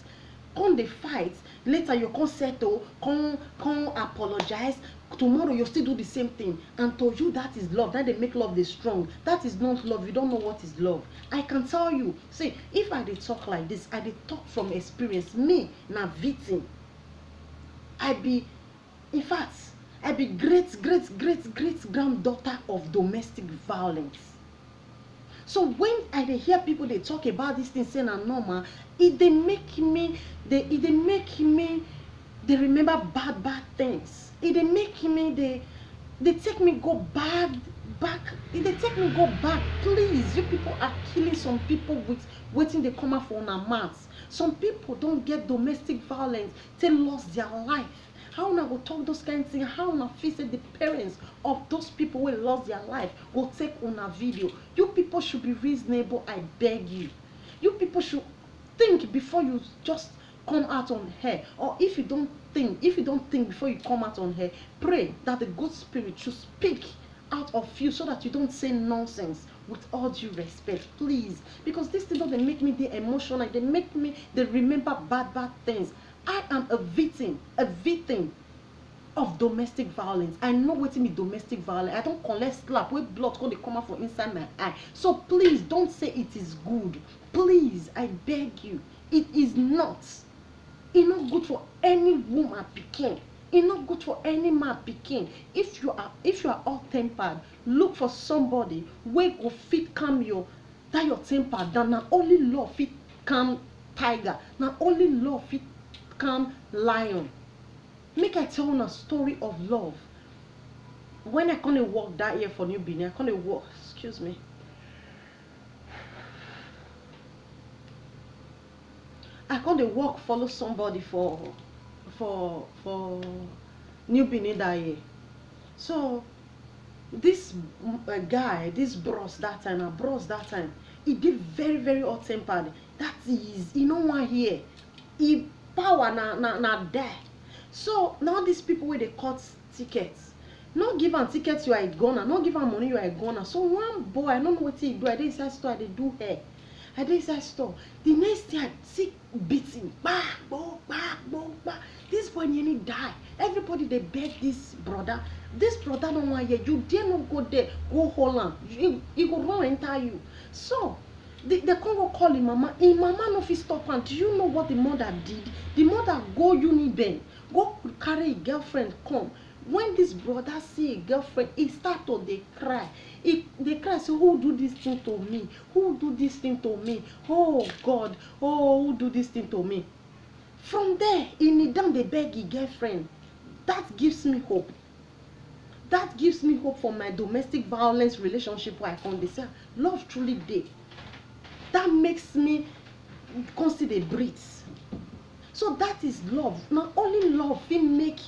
Come dey fight, later you come settle, come apologize. Tomorrow you still do the same thing, and to you that is love. That dey make love dey strong. That is not love. You don't know what is love. I can tell you, see, if I dey talk like this, I dey talk from experience. Me na victim. In fact, I be great granddaughter of domestic violence. So when I dey hear people dey talk about this thing say na normal, it dey make me dey remember bad things. It dey make me dey take me go back. It dey take me go back. Please, you people are killing some people with wetin dey come out for una mouth. Some people don get domestic violence, they lost their life. How una go talk those kind of things? How una feel say the parents of those people wey lost their life go take una video? You people should be reasonable, I beg you. You people should think before you just come out on air. Or if you don't think before you come out on air, pray that the good spirit should speak out of you so that you don't say nonsense. With all due respect, please, because this thing doesn't make me dey emotional. They make me dey remember bad things. I am a victim. of domestic violence. I know wetin be domestic violence. I don collect slap wey blood come dey come out for inside my eye. So please don't say it is good. Please, I beg you, it is not. E no good for any woman pikin. E no good for any man pikin. If you are all tempered, look for somebody wey go fit calm your temper down. Na only love fit calm tiger. Na only love fit calm lion. Make I tell una story of love. When I come to work that year for New Benin, I come to work, excuse me. I come to work follow somebody for New Benin that year. So this guy, this bros that time, he did very, very hot tempered. That is, he no one here. He power na there. So now these people where they cut tickets, no give am tickets you are gonna, no give am money you are gonna. So one boy, I don't know what he do. I dey inside store, I dey do hair. I dey inside store. The next day I see beating. Bah, bah, bah, bah, bah. This boy nearly die. Everybody they beg this brother. This brother don't want you. You dare not go there. Go hold him. He go run enter you. So the Congo call him mama. Him mama no fit stop am. Do you know what the mother did? The mother go Uniben, go carry a girlfriend come. When this brother see a girlfriend, he start to dey cry. They cry, say, who do this thing to me? Who do this thing to me? Oh God, oh, who do this thing to me? From there, he kneel down, they beg his girlfriend. That gives me hope. That gives me hope for my domestic violence relationship where I can dey say, love truly dey. That makes me consider breathe. So that is love. Not only love fit make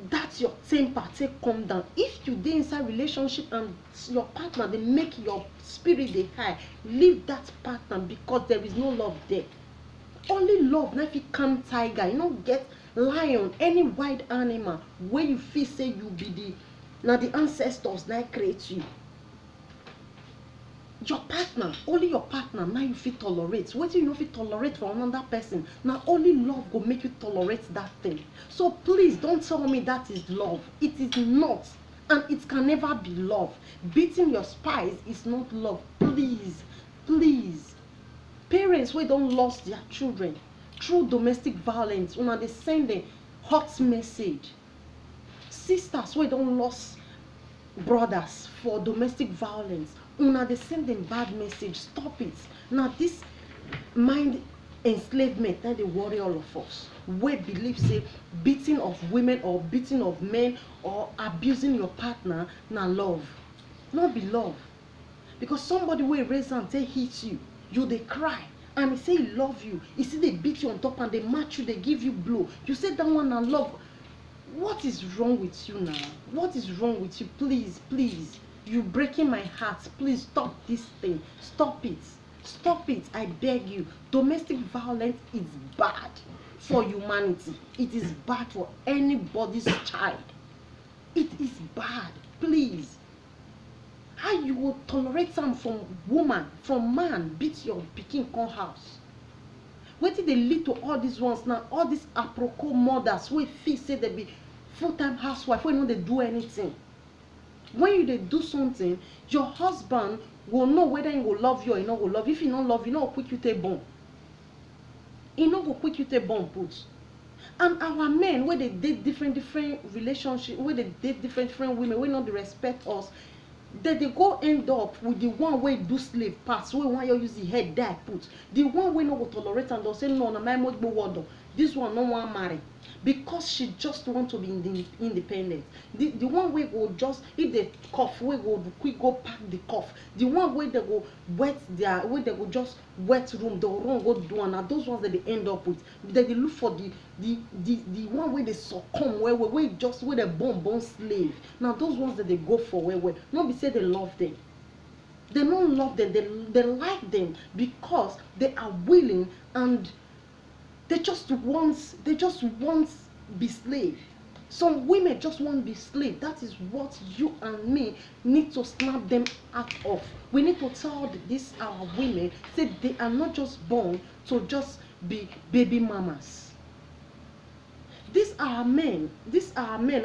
that your temper take come down. If you dey inside relationship and your partner they make your spirit dey high, leave that partner because there is no love there. Only love na fit calm tiger. You know, get lion, any wild animal where you feel say you be the ancestors that create you. Your partner, only your partner now you fit tolerate. What you know fit tolerate for another person? Now only love will make you tolerate that thing. So please don't tell me that is love. It is not, and it can never be love. Beating your spouse is not love. Please, please. Parents who don't lost their children through domestic violence, when they send a hot message. Sisters who don't lost brothers for domestic violence, una dey send them bad message. Stop it. Now this mind enslavement that dey worry all of us. We believe say beating of women or beating of men or abusing your partner na love. Not be love. Because somebody will raise and say hit you, you dey cry. And he say he love you. He see they beat you on top and they match you, they give you blow. You say that one na love. What is wrong with you now? What is wrong with you? Please, please. You breaking my heart. Please stop this thing. Stop it. Stop it. I beg you. Domestic violence is bad for humanity. It is bad for anybody's child. It is bad. Please. How you will tolerate some from woman, from man, beat your pikin come house? Wetin dey lead to all these ones now? All these aproko mothers wey feel say they be full-time housewife wey no dey do anything. When you dey do something, your husband will know whether he will love you or he no go love you. If he no love you, no go quick you take born. He no go quick you take born put. And our men wey dey date different relationship, wey dey date different women wey no dey respect us, they go end up with the one wey do slave pass, wey wan use the head die put. The one wey no go tolerate and they'll say no, na my mother word. This one no wan marry because she just want to be independent. The one wey go just, if they cough, we go quick go pack the cough. The one wey they go wet their, wey they go just wet room, the run go do, and those ones that they end up with. They look for the one where they succumb, where they born slave. Now those ones that they go for where not be say they love them. They don't love them. They like them because they are willing and they just want be slave. Some women just want to be slave. That is what you and me need to snap them out of. We need to tell these our women say they are not just born to just be baby mamas. these are men,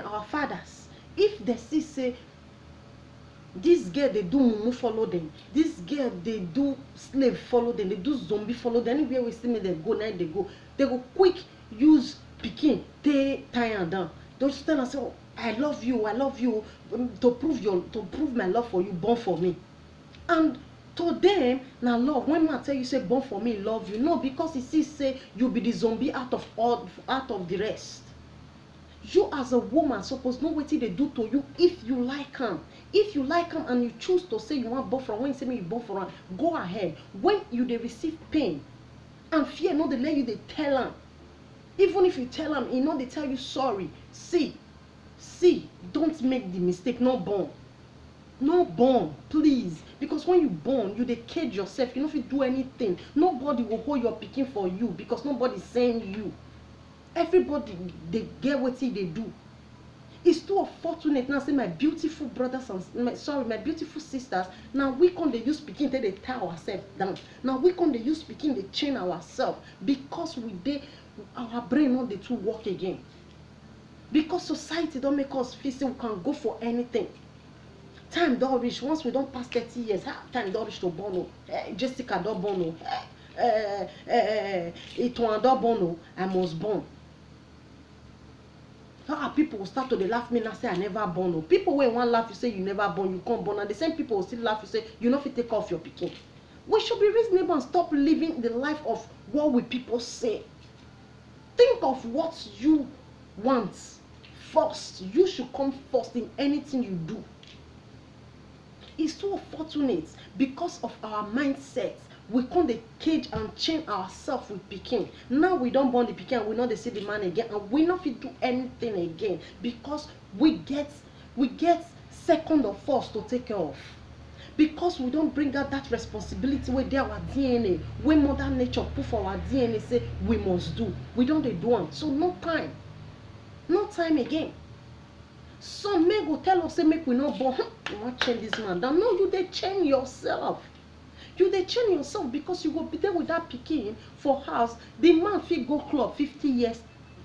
our fathers. If they see say this girl they do mumu follow them, this girl they do slave follow them, they do zombie follow them, anywhere we see me they go, now they go quick use pikin they tie am down. They just tell us, oh, I love you, to prove my love for you, born for me. And to them na love. When man tell you say born for me, love you, no, because he see say you be the zombie out of the rest. You as a woman suppose know wetin they do to you. If you like am, and you choose to say you want born from, when you say me you born for am, go ahead. When you dey receive pain and fear, no dey let you dey tell am. Even if you tell am, e no dey tell you sorry. See, don't make the mistake. No born, please. Because when you born, you dey cage yourself. You no fit do anything. Nobody will hold your pikin for you because nobody send you. Everybody they get wetin they do. It's too unfortunate now. Say my beautiful brothers and my beautiful sisters. Now we can they use pikin till they tie ourselves down. Now we can they use pikin they chain ourselves because our brain not they to work again. Because society don't make us feel say we can go for anything. Time don't reach. Once we don't pass 30 years, time don't reach to born. Jessica don't born. Etoan don't born. I must born. People will start to they laugh me and say I never born. People when one laugh you say you never born, you can't born, and the same people will still laugh you say you not fit take off your pikin. We should be reasonable and stop living the life of what we people say. Think of what you want first. You should come first in anything you do. It's so unfortunate because of our mindset. We can't dey cage and chain ourselves with pikin. Now we don't born the pikin, we know they see the man again, and we not fit do anything again because we get second or first to take care of. Because we don't bring out that responsibility where they our DNA, where mother nature put for our DNA say we must do. We don't dey do one. So no time again. Some men go tell us say make we not born. You want change this man down? No, you dey change yourself. You dey change yourself because you go be there with that pikin for house. The man fit go club 50 years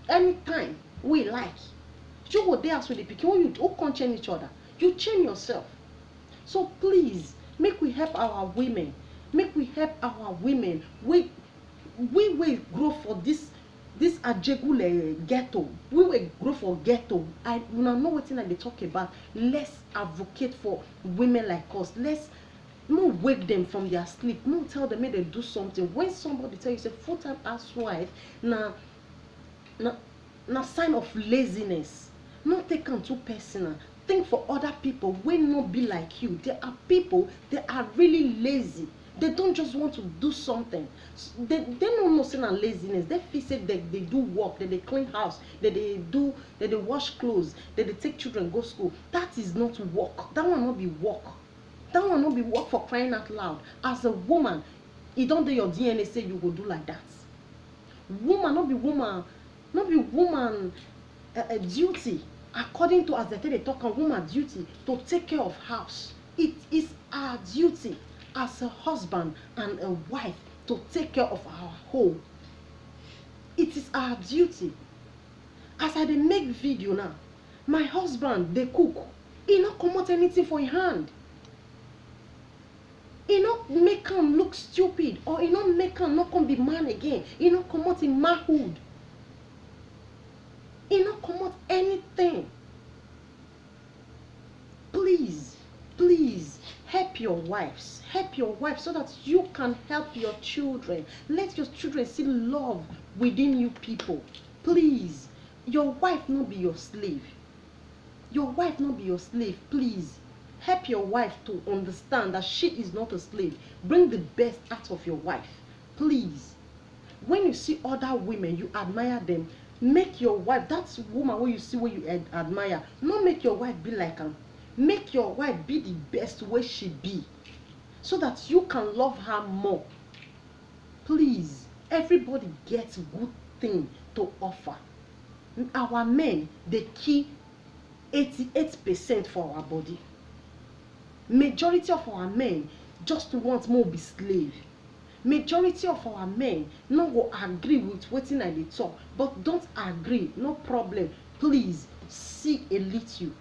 anytime we like. You go there with the pikin. Who can't change each other? You change yourself. So please, make we help our women. We will grow for this Ajegule ghetto. We will grow for ghetto. I know what thing I dey talk about. Let's advocate for women like us. Let's not wake them from their sleep. Not tell them make they do something. When somebody tell you say full-time housewife, na sign of laziness. Not take am too personal. Think for other people when not be like you. There are people that are really lazy. They don't just want to do something. They don't know say na laziness. They feel say they do work, that they clean house, that they wash clothes, that they take children go school. That is not work. That one not be work. That one not be work for crying out loud. As a woman, it don't do your DNA say you go do like that. Woman not be woman duty. According to as they talk on woman duty to take care of house. It is our duty as a husband and a wife to take care of our home. It is our duty. As I dey make video now, my husband dey cook. He not come out anything for his hand. He not make him look stupid, or he not make him not come be man again. He not come out in manhood. He not come out anything. Please help your wives. Help your wife so that you can help your children. Let your children see love within you people. Please. Your wife not be your slave. Your wife not be your slave. Please. Help your wife to understand that she is not a slave. Bring the best out of your wife. Please. When you see other women, you admire them. Make your wife, that woman where you see where you admire, not make your wife be like her. Make your wife be the best way she be, so that you can love her more. Please, everybody gets good thing to offer. Our men, they key 88% for our body. Majority of our men just want more be slave. majority of our men no go agree with wetin I dey talk, but don't agree, no problem. Please see a little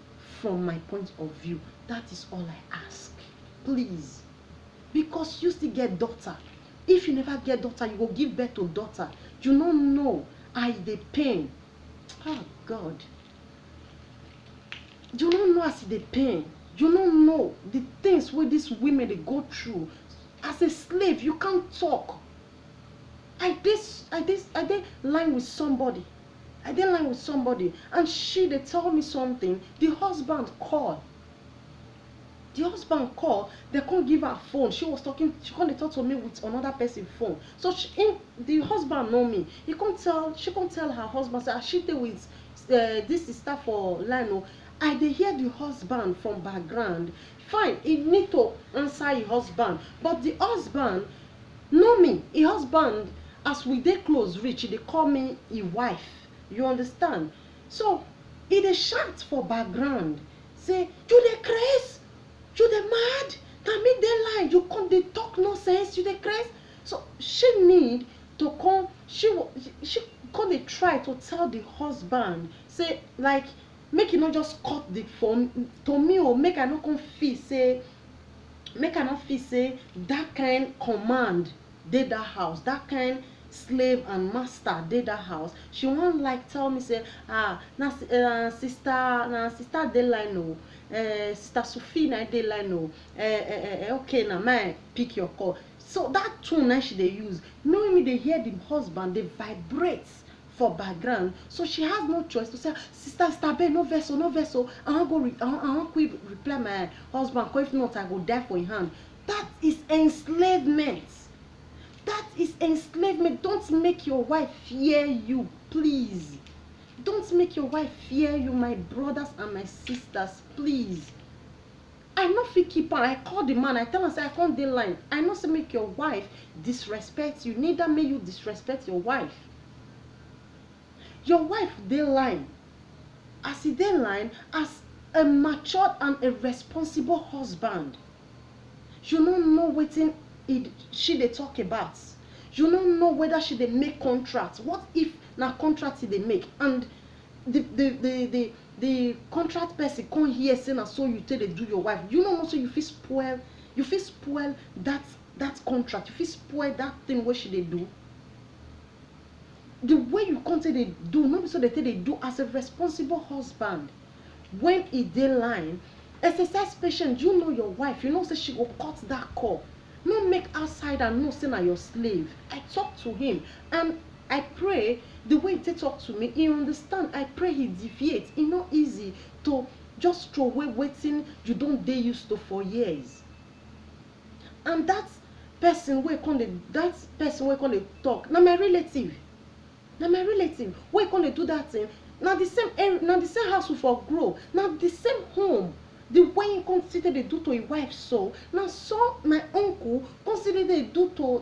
from my point of view. That is all I ask. Please, because you still get daughter. If you never get daughter, you go give birth to daughter. You no know I dey pain. Oh God, you no know as e dey pain. You no know the things wey these women dey go through. As a slave, you can't talk. I dey line with somebody. I dey line with somebody, and she dey tell me something. The husband call. The husband call. They can't give her phone. She was talking. She can't talk to me with another person phone. So the husband know me. He can't tell. She can't tell her husband. Say she dey with this sister for line. Oh, I dey hear the husband from background. Fine, he need to answer his husband, but the husband know me. His husband, as we dey close reach, he dey call me his wife. You understand? So he dey shout for background, say you dey craze, you dey mad, na me dey line, you come dey talk nonsense, you dey craze. So she need to come. She come dey try to tell the husband, say like, make e no just cut the phone to me, or make I no come feel say, make I not feel say that kind command dey that house, that kind slave and master dey that house. She wan like tell me say, na sister dey line o, sister Sophie na dey line o, okay na my pick your call. So that tone na she dey use. Knowing me dey hear the husband dey vibrate for background, so she has no choice to say, sister babe, no vessel, no vessel. I want quick reply my husband, cause if not I go die for your hand. That is enslavement. That is enslavement. Don't make your wife fear you, please. Don't make your wife fear you, my brothers and my sisters, please. I no fit keep on. I call the man, I tell him, say I can't dey line. I no say make your wife disrespect you, neither may you disrespect your wife. Your wife dey line. As he dey line, as a matured and a responsible husband, you don't know wetin she dey talk about. You don't know whether she dey make contract. What if na contract they make, and the contract person come here say na so you take dey do your wife? You don't know, so you fit spoil that contract. You fit spoil that thing where she dey do. The way you come say they do, not so they say they do as a responsible husband. When he dey line, exercise patience. You know your wife, you know say she go cut that call. No make outsider know say na your slave. I talk to him, and I pray the way he talk to me, he understand. I pray he deviate. It's not easy to just throw away waiting you don't dey used to for years. And that person wey come dey talk, na my relative. Na my relative wey come dey do that thing. Na the same house we for grow. Na the same home. The way he consider they do to his wife, so now so my uncle consider they do to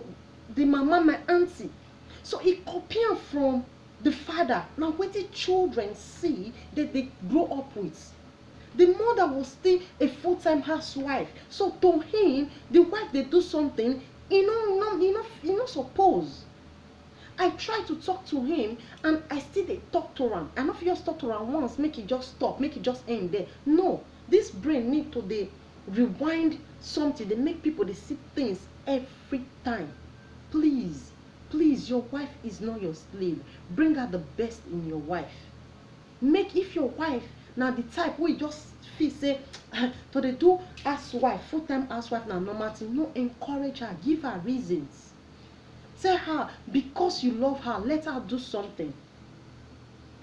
the mama, my auntie. So he copy from the father. Now what the children see that they grow up with. The mother was still a full-time housewife. So to him, the wife they do something, he not suppose. I try to talk to him, and I still dey talk to him. I not just talk to him once, make it just stop, make it just end there. No, this brain need to dey rewind something. They make people they see things every time. Please, your wife is not your slave. Bring out the best in your wife. Make, if your wife now the type we just feel say to dey do housewife, full-time housewife na normal thing, no, encourage her, give her reasons. Tell her, because you love her, let her do something.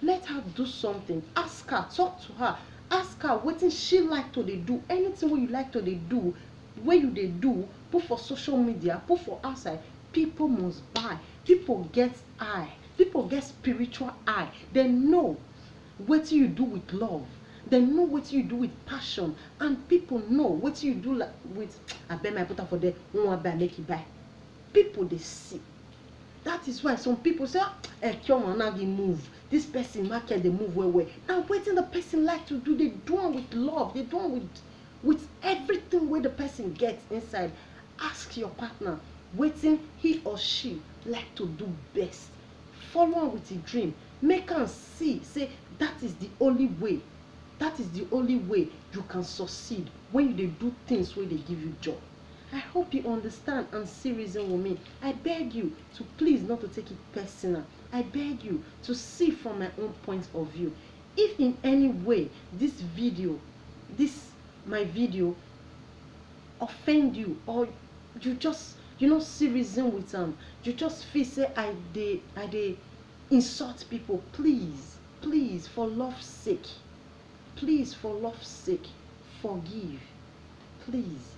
Let her do something. Ask her, talk to her. Ask her what she like to do. Anything what you like to do, where you they do, put for social media, put for outside. People must buy. People get eye. People get spiritual eye. They know what you do with love. They know what you do with passion. And people know what you do with, I bet my put up for them, won't buy, make it buy. People they see. That is why some people say, move. This person market they move well. Now waiting the person like to do, they do it with love, they do it with everything where the person gets inside. Ask your partner, wetin he or she like to do best. Follow am with a dream, make am see say that is the only way, that is the only way you can succeed when you dey do things wey dey give you joy. I hope you understand and see reason with me. I beg you to please not to take it personal. I beg you to see from my own point of view. If in any way this video, this my video offend you, or you just see reason with you just feel say I dey insult people, please, please, for love's sake, please, for love's sake, forgive. Please,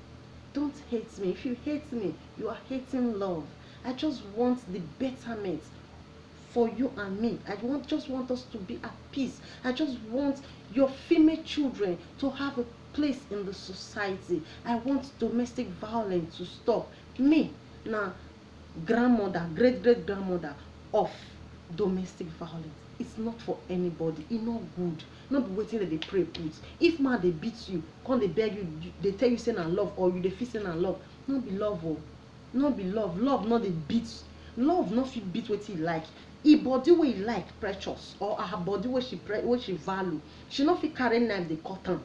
don't hate me. If you hate me, you are hating love. I just want the betterment for you and me. I just want us to be at peace. I just want your female children to have a place in the society. I want domestic violence to stop. Me, now grandmother, great grandmother of domestic violence. It's not for anybody. It's not good. Not be waiting that they pray put. If man they beat you, come they beg you, they tell you say na love, or you they feel say na love. Not be love, oh. Not be love. Love not they beat. Love not fit beat what he like. E body wey he like precious, or her body wey she value. She not fit carry knife they cut am.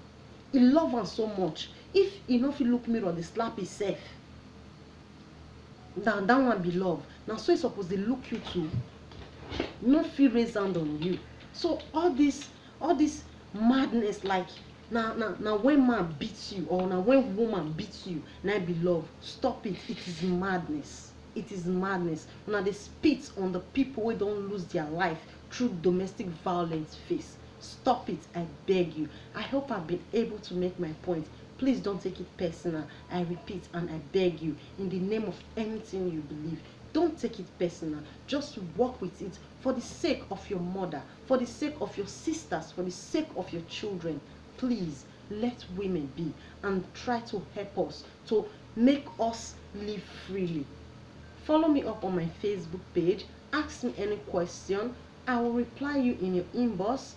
He love am so much. If he not fit look mirror, they slap himself. That one be love. Now so he suppose they look you too. No feel raise hand on you. So all this madness, like now when man beats you, or now when woman beats you, now be love. Stop it. It is madness. It is madness. Now they spit on the people who don't lose their life through domestic violence face. Stop it, I beg you. I hope I've been able to make my point. Please don't take it personal. I repeat and I beg you, in the name of anything you believe, don't take it personal. Just work with it for the sake of your mother, for the sake of your sisters, for the sake of your children. Please let women be, and try to help us to make us live freely. Follow me up on my Facebook page. Ask me any question. I will reply you in your inbox.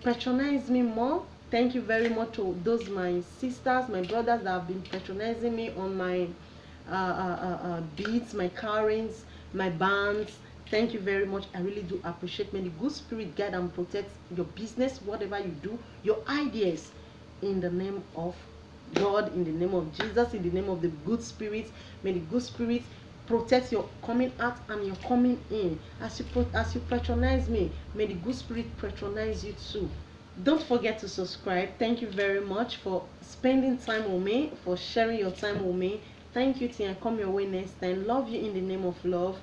Patronize me more. Thank you very much to those my sisters, my brothers that have been patronizing me on my beats, my carrings, my bands. Thank you very much. I really do appreciate. May the good spirit guide and protect your business, whatever you do, your ideas, in the name of God, in the name of Jesus, in the name of the good spirit. May the good spirit protect your coming out and your coming in. As you patronize me, may the good spirit patronize you too. Don't forget to subscribe. Thank you very much for spending time with me, for sharing your time with me. Thank you till I come your way next time. Love you in the name of love.